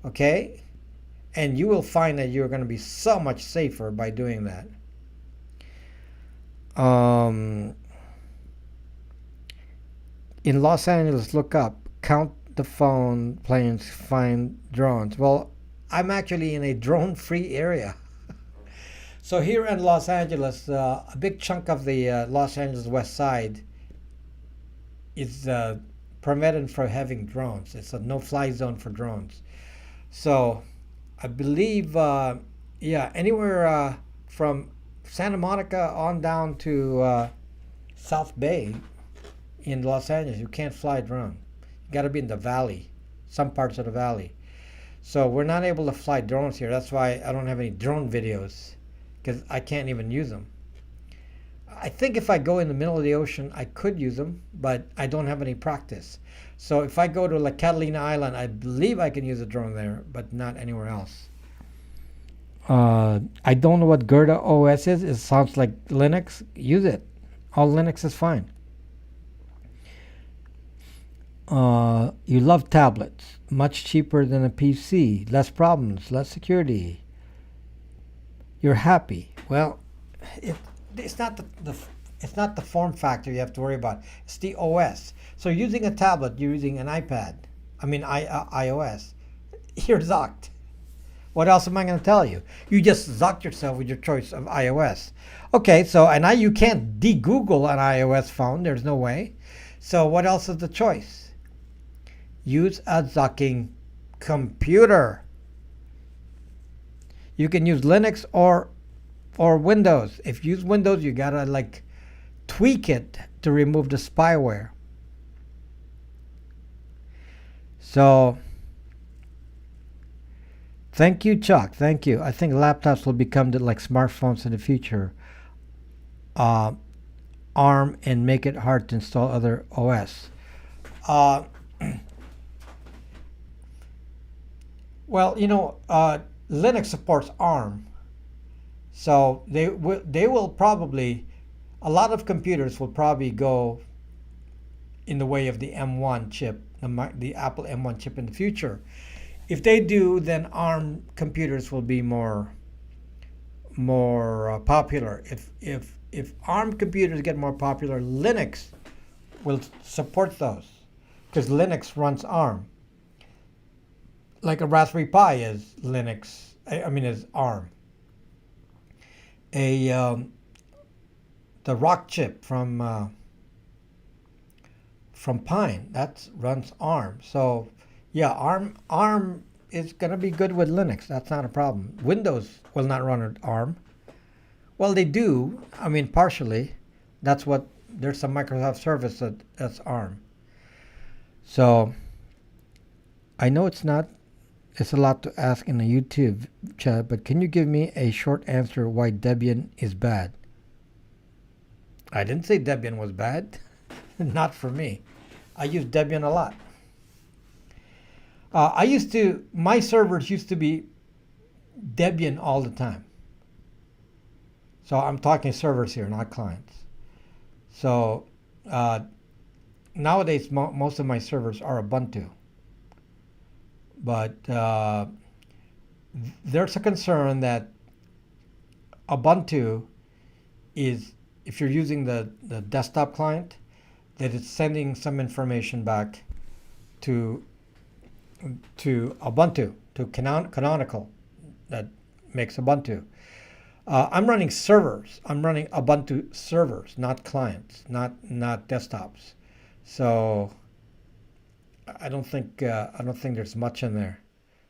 Okay? And you will find that you're going to be so much safer by doing that. In Los Angeles, look up, count the phone, planes, find drones. Well, I'm actually in a drone-free area. So here in Los Angeles, a big chunk of the Los Angeles West Side is permitted for having drones. It's a no-fly zone for drones. So I believe, anywhere from Santa Monica on down to South Bay in Los Angeles, you can't fly a drone. You got to be in the valley, some parts of the valley. So we're not able to fly drones here. That's why I don't have any drone videos, because I can't even use them. I think if I go in the middle of the ocean, I could use them, but I don't have any practice. So if I go to La Catalina Island, I believe I can use a drone there, but not anywhere else. I don't know what Gerda OS is. It sounds like Linux. Use it. All Linux is fine. You love tablets. Much cheaper than a PC. Less problems. Less security. You're happy. Well, it's not the form factor you have to worry about. It's the OS. So using a tablet, you're using an iPad. iOS. You're zucked. What else am I going to tell you? You just zucked yourself with your choice of iOS. Okay, so and now you can't de-Google an iOS phone. There's no way. So what else is the choice? Use a zucking computer. You can use Linux or Windows. If you use Windows, you gotta tweak it to remove the spyware. So thank you, Chuck. Thank you. I think laptops will become like smartphones in the future. ARM and make it hard to install other OS. Well, Linux supports ARM. So they will probably, a lot of computers will probably go in the way of the M1 chip, the Apple M1 chip in the future. If they do, then ARM computers will be more popular. If ARM computers get more popular, Linux will support those, because Linux runs ARM. Like a Raspberry Pi is Linux. Is ARM. The Rock chip from Pine, that runs ARM. So yeah, ARM is going to be good with Linux. That's not a problem. Windows will not run on ARM. Well, they do. Partially. There's some Microsoft service that's ARM. So I know it's a lot to ask in a YouTube chat, but can you give me a short answer why Debian is bad? I didn't say Debian was bad. Not for me. I use Debian a lot. My servers used to be Debian all the time. So I'm talking servers here, not clients. So nowadays, most of my servers are Ubuntu. But there's a concern that Ubuntu is, if you're using the desktop client, that it's sending some information back to Ubuntu, to Canonical, that makes Ubuntu. I'm running servers. I'm running Ubuntu servers, not clients, not desktops. So I don't think there's much in there.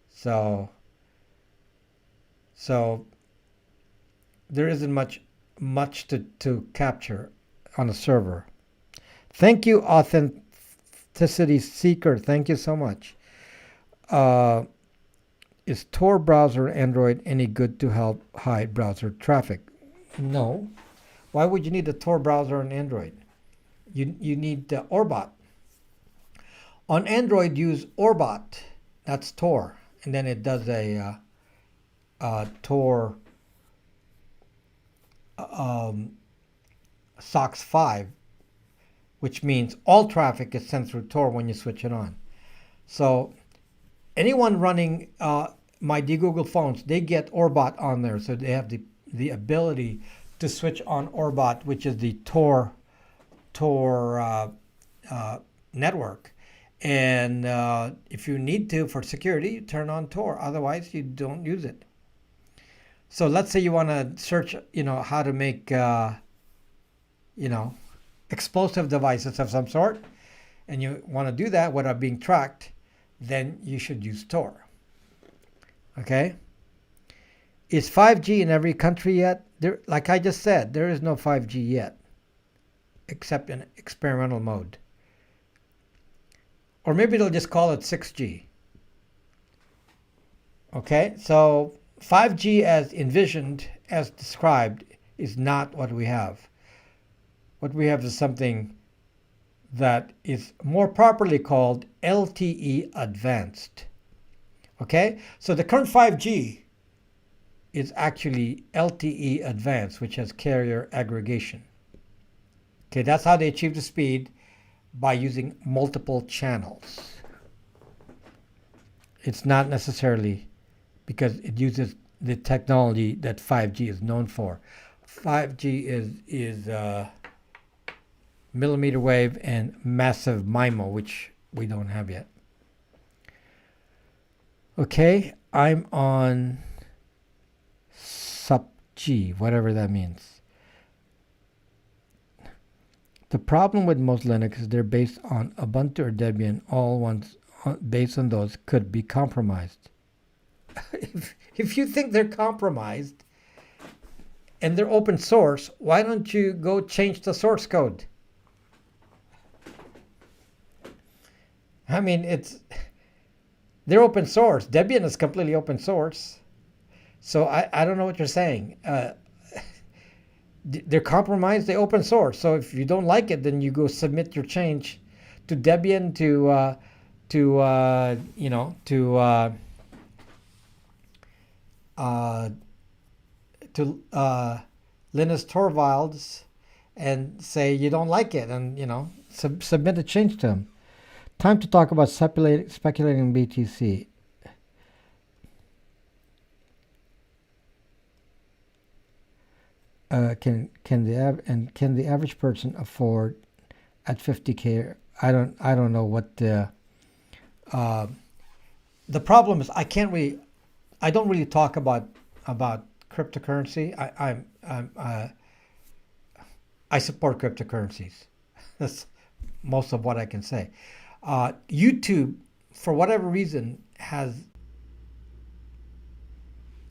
So there isn't much to capture on a server. Thank you, Authenticity Seeker. Thank you so much. Is Tor browser Android any good to help hide browser traffic? No. Why would you need a Tor browser on Android? You need Orbot. On Android, use Orbot. That's Tor, and then it does a Tor SOX 5, which means all traffic is sent through Tor when you switch it on. So anyone running my DGoogle phones, they get Orbot on there, so they have the ability to switch on Orbot, which is the Tor network. And if you need to for security, you turn on Tor. Otherwise, you don't use it. So let's say you want to search, how to make, explosive devices of some sort, and you want to do that without being tracked, then you should use Tor. Okay? Is 5G in every country yet? Like I just said, there is no 5G yet, except in experimental mode. Or maybe they'll just call it 6G. Okay? So 5G as envisioned, as described, is not what we have. What we have is something that is more properly called LTE Advanced. Okay? So the current 5G is actually LTE Advanced, which has carrier aggregation. Okay, that's how they achieve the speed, by using multiple channels. It's not necessarily because it uses the technology that 5G is known for. 5G is millimeter wave and massive MIMO, which we don't have yet. Okay, I'm on sub-G, whatever that means. The problem with most Linux is they're based on Ubuntu or Debian. All ones based on those could be compromised. If you think they're compromised and they're open source, why don't you go change the source code? I mean, they're open source. Debian is completely open source. So I don't know what you're saying. They're compromised. They open source. So if you don't like it, then you go submit your change to Debian, to Linus Torvalds, and say you don't like it, and submit a change to him. Time to talk about speculating BTC. Can the average person afford at 50K? I don't know what the problem is. I don't really talk about cryptocurrency. I support cryptocurrencies. That's most of what I can say. YouTube, for whatever reason, has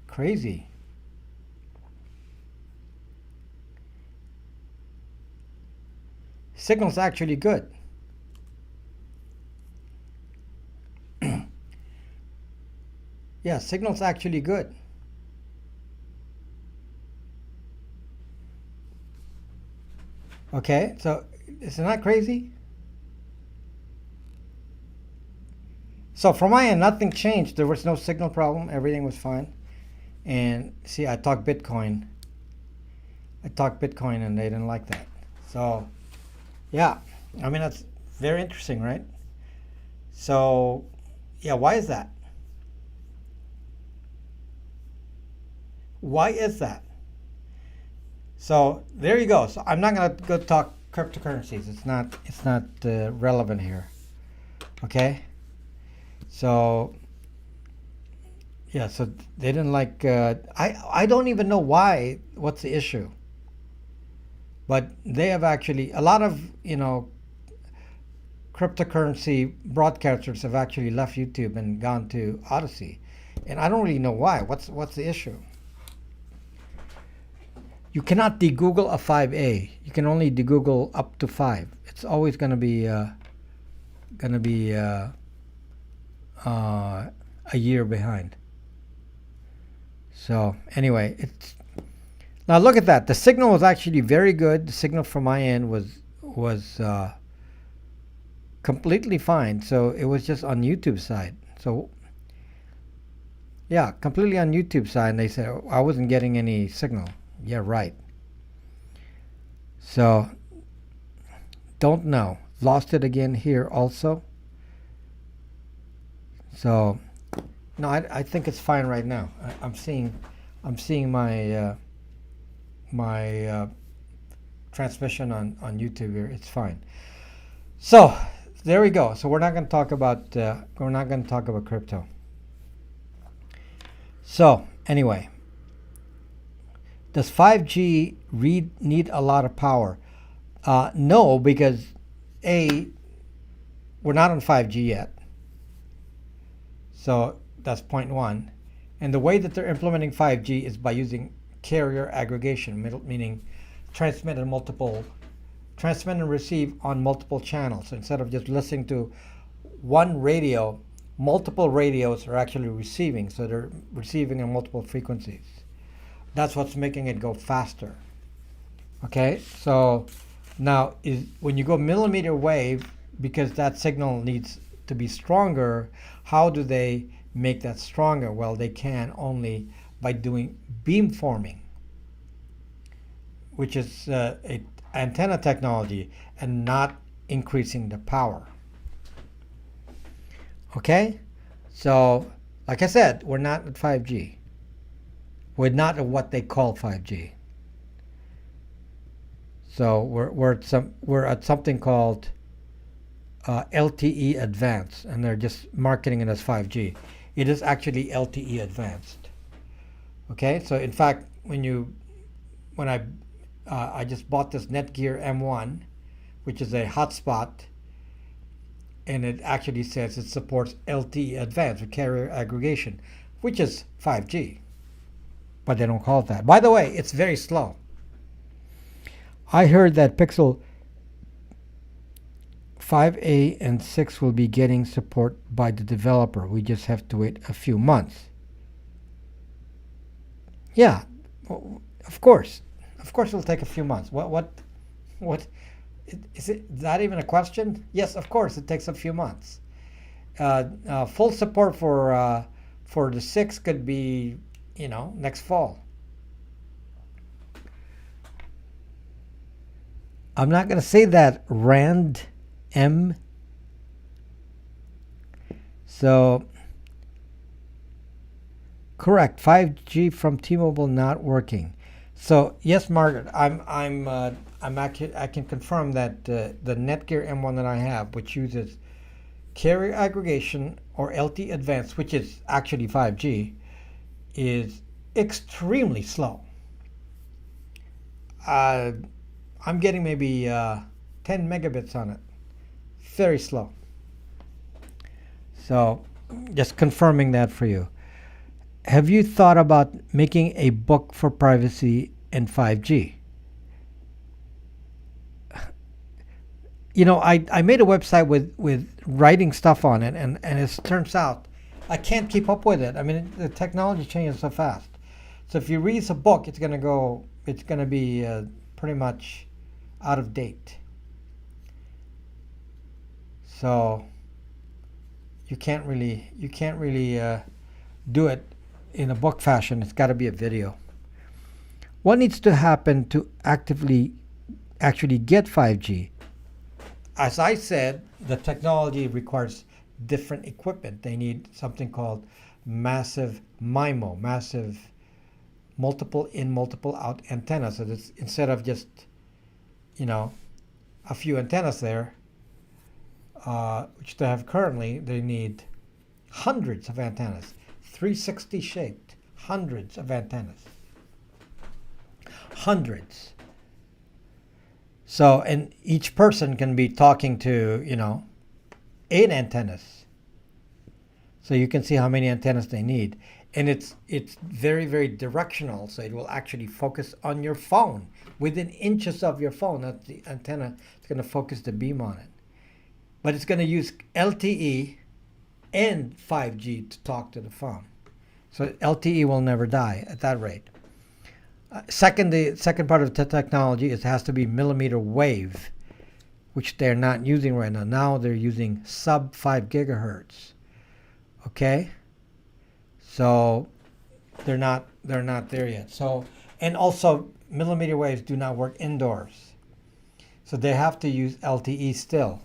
crazy. Signal's actually good. Yeah, Signal's actually good. Okay, so isn't that crazy? So from my end, nothing changed. There was no signal problem. Everything was fine. And see, I talked Bitcoin and they didn't like that. So yeah, I mean, that's very interesting, right? So yeah, why is that? Why is that? So there you go. So I'm not going to go talk cryptocurrencies. It's not relevant here. Okay. So yeah, so they didn't like. I don't even know why. What's the issue? But they have actually a lot of cryptocurrency broadcasters have actually left YouTube and gone to Odyssey, and I don't really know why. What's the issue? You cannot de-Google a 5A. You can only de-Google up to 5. It's always going to be a year behind. So anyway, now look at that. The signal was actually very good. The signal from my end was completely fine. So it was just on YouTube side. So yeah, completely on YouTube side. And they said, oh, I wasn't getting any signal. Yeah, right. So don't know. Lost it again here also. So no, I think it's fine right now. I'm seeing my my transmission on YouTube here. It's fine. So there we go. So we're not going to talk about crypto. So anyway, does 5G need a lot of power? No, because we're not on 5G yet. So that's point one. And the way that they're implementing 5G is by using carrier aggregation, meaning transmit and receive on multiple channels. So instead of just listening to one radio, multiple radios are actually receiving. So they're receiving on multiple frequencies. That's what's making it go faster. Okay, so now when you go millimeter wave, because that signal needs to be stronger, how do they make that stronger? Well, they can only by doing beamforming, which is a antenna technology, and not increasing the power. Okay, so like I said, we're not at 5G. We're not at what they call 5G. So we're at something called LTE Advanced, and they're just marketing it as 5G. It is actually LTE Advanced. Okay, so in fact, when I just bought this Netgear M1, which is a hotspot, and it actually says it supports LTE Advanced, or carrier aggregation, which is 5G. But they don't call it that. By the way, it's very slow. I heard that Pixel 5a and 6 will be getting support by the developer. We just have to wait a few months. Yeah, of course. Of course it'll take a few months. What is it that even a question? Yes, of course it takes a few months. Full support for the 6 could be, next fall. I'm not going to say that, Rand M. So, correct. 5G from T-Mobile not working. So yes, Margaret, I can confirm that the Netgear M1 that I have, which uses carrier aggregation or LTE Advanced, which is actually 5G, is extremely slow. I'm getting maybe 10 megabits on it. Very slow. So just confirming that for you. Have you thought about making a book for privacy and 5G? I made a website with writing stuff on it, and it turns out I can't keep up with it. I mean, the technology changes so fast. So if you read a book, it's going to be pretty much out of date. So you can't really do it in a book fashion. It's got to be a video. What needs to happen to actually get 5G? As I said, the technology requires different equipment. They need something called massive MIMO, massive multiple in, multiple out antennas. So that's, instead of just a few antennas there, which they have currently, they need hundreds of antennas, 360 shaped, hundreds of antennas. Hundreds. So, and each person can be talking to, 8 antennas. So you can see how many antennas they need. And it's very, very directional. So it will actually focus on your phone, within inches of your phone. That's the antenna. It's going to focus the beam on it. But it's going to use LTE and 5G to talk to the phone. So LTE will never die at that rate. The second part of the technology is it has to be millimeter wave. which they're not using right now. Now they're using sub 5 gigahertz. Okay, so they're not there yet. So, and also millimeter waves do not work indoors, so they have to use LTE still,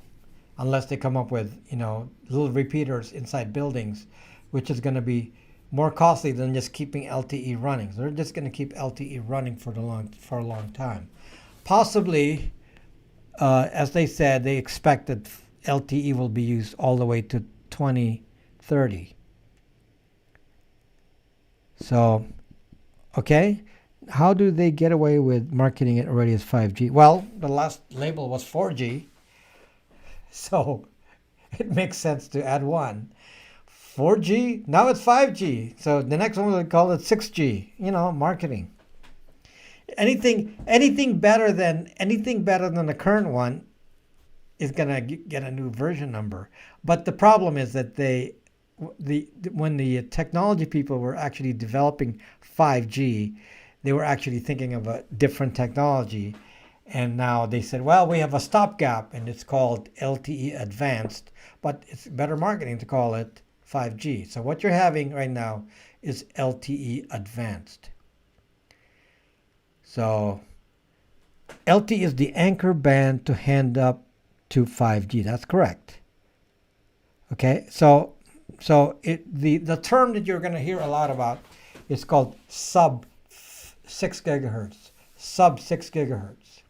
unless they come up with, you know, little repeaters inside buildings, which is going to be more costly than just keeping LTE running. So they're just going to keep LTE running for a long time. Possibly, as they said, they expect that LTE will be used all the way to 2030. So, okay, how do they get away with marketing it already as 5G? Well, the last label was 4G, so it makes sense to add one. 4G, now it's 5G. So the next one we'll call it 6G. You know, marketing. Anything better than the current one is gonna get a new version number. But the problem is that when the technology people were actually developing 5G, they were actually thinking of a different technology. And now they said, well, we have a stopgap, and it's called LTE Advanced, but it's better marketing to call it 5G. So what you're having right now is LTE Advanced. So LTE is the anchor band to hand up to 5G. That's correct. Okay, so the term that you're going to hear a lot about is called sub 6 gigahertz. Sub 6 gigahertz.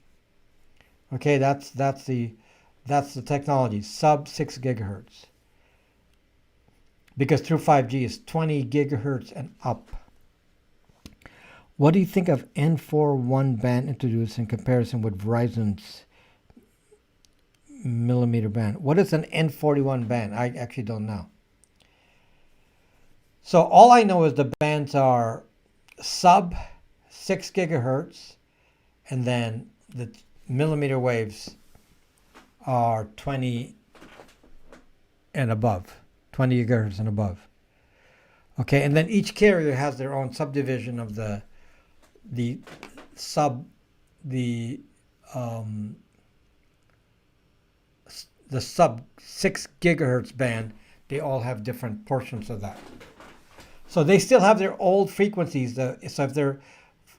Okay, that's the technology, sub 6 gigahertz. Because through 5G is 20 gigahertz and up. What do you think of N41 band introduced in comparison with Verizon's millimeter band? What is an N41 band? I actually don't know. So all I know is the bands are sub 6 gigahertz, and then the millimeter waves are 20 and above, 20 gigahertz and above. Okay, and then each carrier has their own subdivision of the sub 6 gigahertz band. They all have different portions of that. So they still have their old frequencies. So if they're,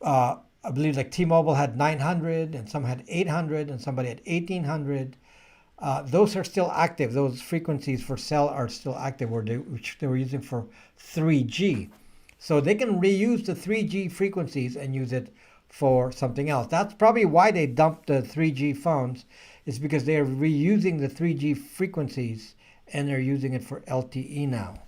I believe like T-Mobile had 900, and some had 800, and somebody had 1800. Those are still active. Those frequencies for cell are still active, which they were using for 3G. So they can reuse the 3G frequencies and use it for something else. That's probably why they dumped the 3G phones, is because they are reusing the 3G frequencies and they're using it for LTE now.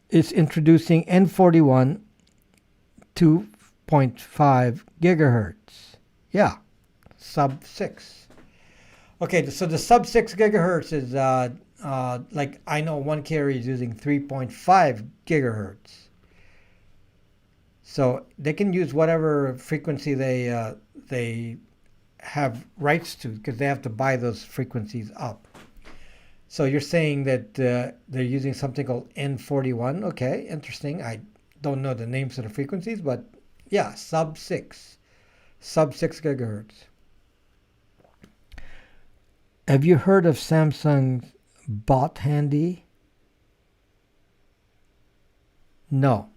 It's introducing N41 2.5 gigahertz. Yeah, sub 6. Okay, so the sub 6 gigahertz is like I know one carrier is using 3.5 gigahertz. So they can use whatever frequency they have rights to, because they have to buy those frequencies up. So you're saying that they're using something called N41. Okay, interesting. I don't know the names of the frequencies, but yeah, sub 6 gigahertz. Have you heard of Samsung's Bot Handy? No.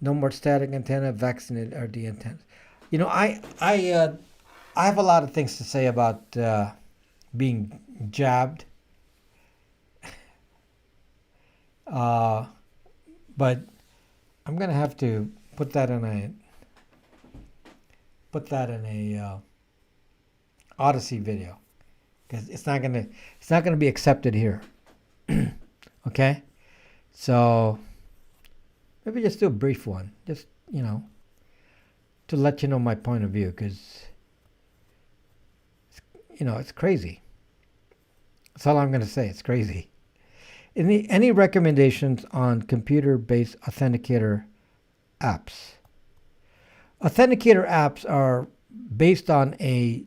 No more static antenna, vaccinated RD antennas. You know, I have a lot of things to say about being jabbed. But I'm gonna have to put that in a Odyssey video, because it's not gonna be accepted here. Okay, so maybe just do a brief one, just to let you know my point of view, because it's crazy. That's all I'm going to say. It's crazy. Any recommendations on computer-based authenticator apps? Authenticator apps are based on a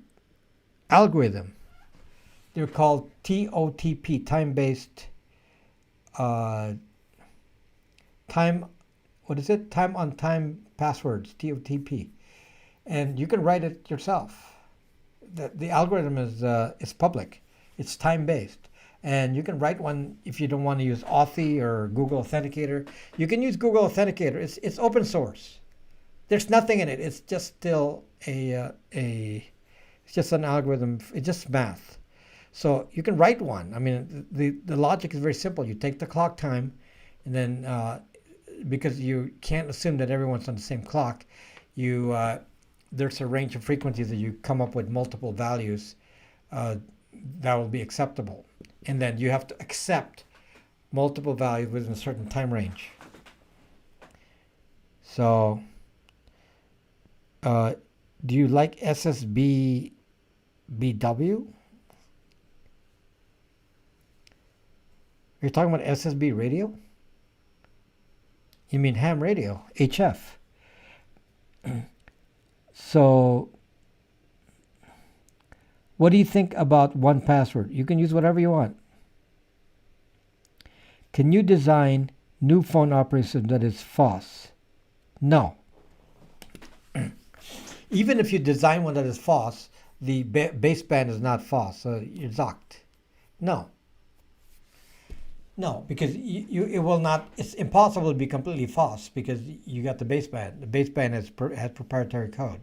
algorithm. They're called TOTP, time-based time on time passwords, TOTP. and you can write it yourself. The algorithm is public. It's time-based. And you can write one if you don't want to use Authy or Google Authenticator. You can use Google Authenticator. It's open source. There's nothing in it. It's just still it's just an algorithm. It's just math. So you can write one. I mean, the logic is very simple. You take the clock time, and then because you can't assume that everyone's on the same clock, you there's a range of frequencies that you come up with multiple values that will be acceptable. And then you have to accept multiple values within a certain time range. So, do you like SSB BW? You're talking about SSB radio? You mean ham radio, HF. So, what do you think about 1Password? You can use whatever you want. Can you design new phone operating system that is FOSS? No. Even if you design one that is FOSS, the baseband is not FOSS, so you're zocked. No. No, because it will not. It's impossible to be completely FOSS because you got the baseband. The baseband has proprietary code.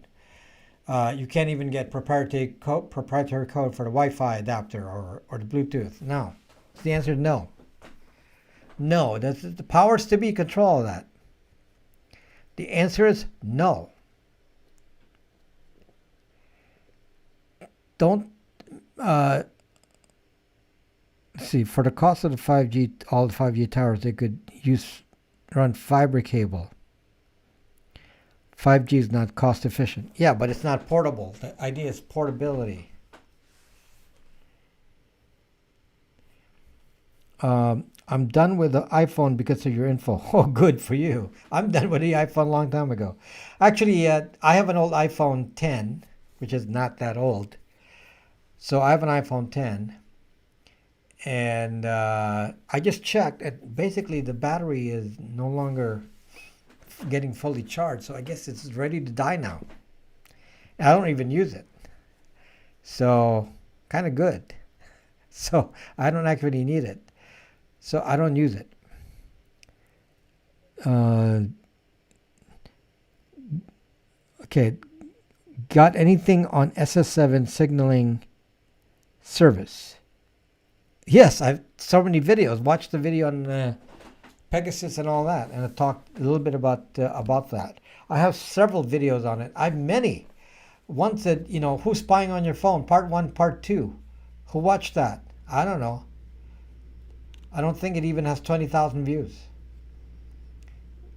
You can't even get proprietary code for the Wi-Fi adapter or the Bluetooth. No. The answer is no. No. The powers to be control that. The answer is no. Don't see, for the cost of the 5G, all the 5G towers, they could run fiber cable. 5G is not cost efficient. Yeah, but it's not portable. The idea is portability. I'm done with the iPhone because of your info. Oh, good for you. I'm done with the iPhone a long time ago. Actually, I have an old iPhone 10, which is not that old. So I have an iPhone 10. And I just checked. And basically, the battery is no longer getting fully charged. So I guess it's ready to die now. I don't even use it. So kind of good. So I don't actually need it. So I don't use it. Okay. Got anything on SS7 signaling service? Yes, I've so many videos. Watch the video on Pegasus and all that, and I talked a little bit about that. I have several videos on it. I have many. One said, who's spying on your phone? Part 1, Part 2. Who watched that? I don't know. I don't think it even has 20,000 views.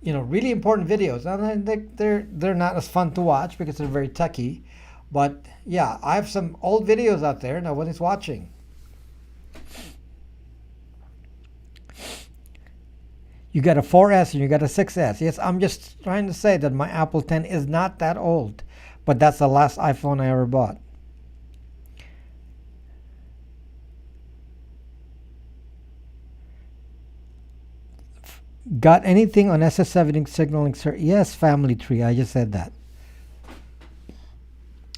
Really important videos. And they're not as fun to watch because they're very techy. But yeah, I have some old videos out there. Nobody's watching. You got a 4S and you got a 6S. Yes, I'm just trying to say that my Apple 10 is not that old. But that's the last iPhone I ever bought. Got anything on SS7 signaling, sir? Yes, family tree. I just said that.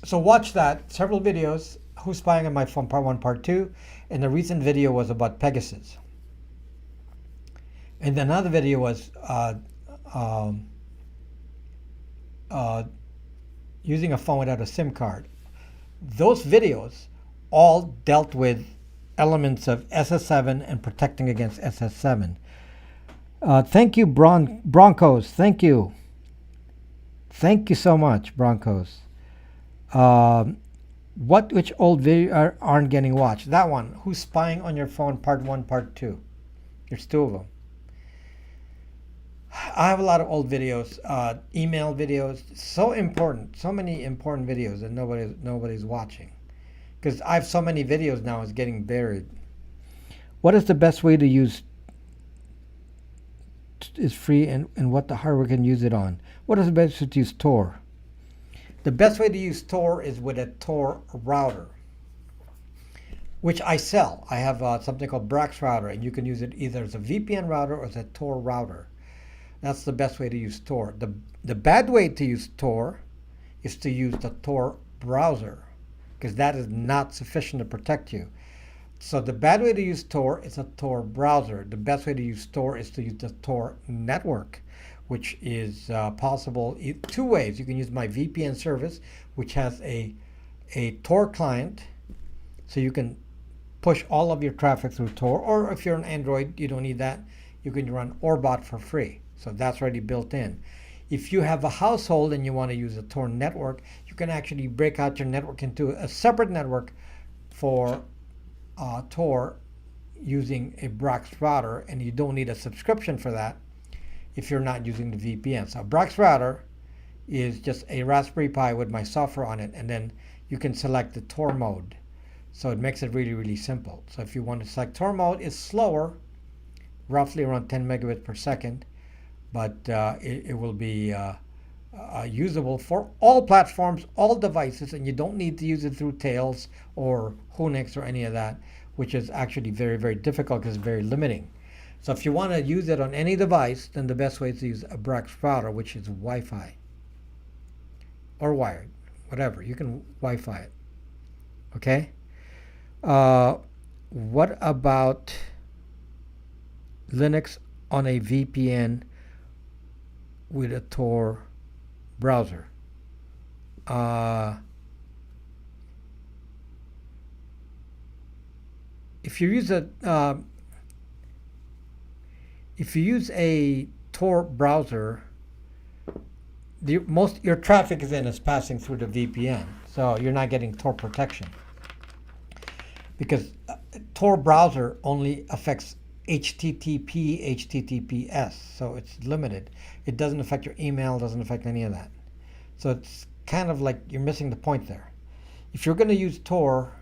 So watch that. Several videos. Who's spying on my phone? Part 1, Part 2. And the recent video was about Pegasus. And another video was using a phone without a SIM card. Those videos all dealt with elements of SS7 and protecting against SS7. Thank you, Broncos. Thank you. Thank you so much, Broncos. Which old video aren't getting watched? That one. Who's spying on your phone? Part 1, Part 2. There's 2 of them. I have a lot of old videos, email videos. So important. So many important videos that nobody's watching. Because I have so many videos now, it's getting buried. What is the best way to use is free and what the hardware can use it on? What is the best way to use Tor? The best way to use Tor is with a Tor router, which I sell. I have something called Brax router, and you can use it either as a VPN router or as a Tor router. That's the best way to use Tor. The bad way to use Tor is to use the Tor browser, because that is not sufficient to protect you. So the bad way to use Tor is a Tor browser. The best way to use Tor is to use the Tor network, which is possible two ways. You can use my VPN service, which has a Tor client, so you can push all of your traffic through Tor, or if you're on Android, you don't need that. You can run Orbot for free. So that's already built in. If you have a household and you want to use a Tor network, you can actually break out your network into a separate network for Tor using a Brax router, and you don't need a subscription for that if you're not using the VPN. So a Brax router is just a Raspberry Pi with my software on it, and then you can select the Tor mode. So it makes it really, really simple. So if you want to select Tor mode, it's slower, roughly around 10 megabits per second, but it will be usable for all platforms, all devices, and you don't need to use it through Tails or Unix or any of that, which is actually very, very difficult because it's very limiting. So if you want to use it on any device, then the best way is to use a Brax router, which is Wi-Fi or wired, whatever. You can Wi-Fi it. Okay? What about Linux on a VPN with a Tor browser? If you use a Tor browser, your traffic is passing through the VPN, so you're not getting Tor protection, because Tor browser only affects HTTP, HTTPS, so it's limited. It doesn't affect your email, doesn't affect any of that. So it's kind of like you're missing the point there. If you're going to use Tor,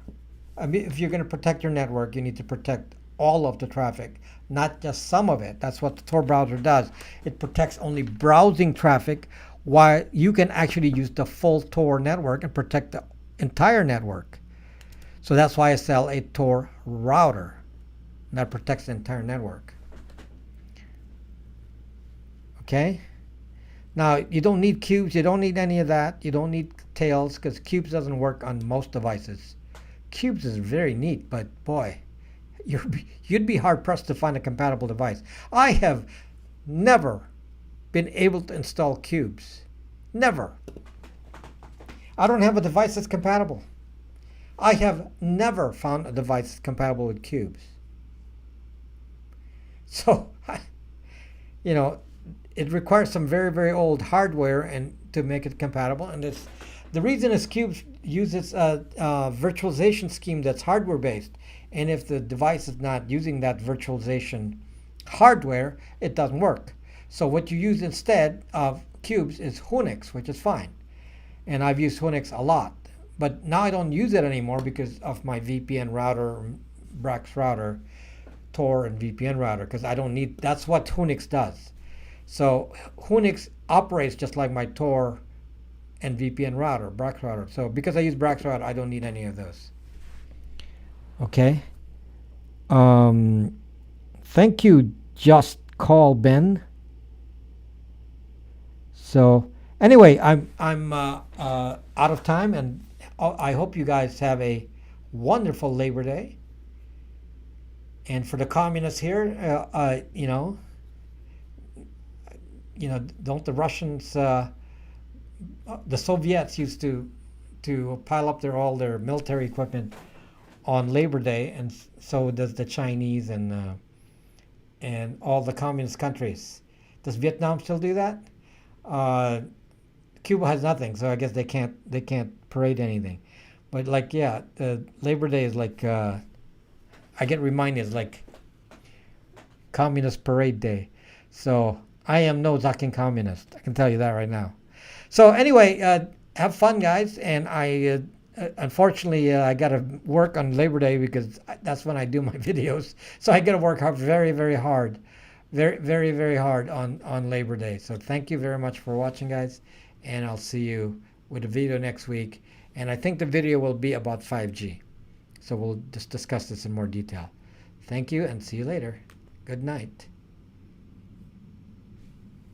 if you're going to protect your network, you need to protect all of the traffic, not just some of it. That's what the Tor browser does. It protects only browsing traffic, while you can actually use the full Tor network and protect the entire network. So that's why I sell a Tor router that protects the entire network. Okay? Now, you don't need cubes. You don't need any of that. You don't need Tails, because cubes doesn't work on most devices. Cubes is very neat, but boy, you'd be hard-pressed to find a compatible device. I have never been able to install cubes. Never. I don't have a device that's compatible. I have never found a device that's compatible with cubes. So, it requires some very, very old hardware and to make it compatible. And the reason is cubes uses a virtualization scheme that's hardware-based. And if the device is not using that virtualization hardware, it doesn't work. So what you use instead of cubes is Unix, which is fine. And I've used Unix a lot. But now I don't use it anymore because of my VPN router, Brax router, Tor and VPN router, because I don't need, that's what Unix does. So Unix operates just like my Tor and VPN router, Brax router. So because I use Brax router, I don't need any of those. Okay. Thank you, Just Call Ben. So anyway, I'm out of time, and I hope you guys have a wonderful Labor Day. And for the communists here, don't the Russians, the Soviets used to pile up all their military equipment on Labor Day, and so does the Chinese and all the communist countries. Does Vietnam still do that? Cuba has nothing, so I guess they can't parade anything. But Labor Day is like. I get reminded, it's like Communist Parade Day. So I am no Zakin communist. I can tell you that right now. So anyway, have fun, guys. And I unfortunately I got to work on Labor Day because that's when I do my videos. So I got to work hard, very, very hard, very, very, very hard on Labor Day. So thank you very much for watching, guys. And I'll see you with a video next week. And I think the video will be about 5G. So we'll just discuss this in more detail. Thank you and see you later. Good night.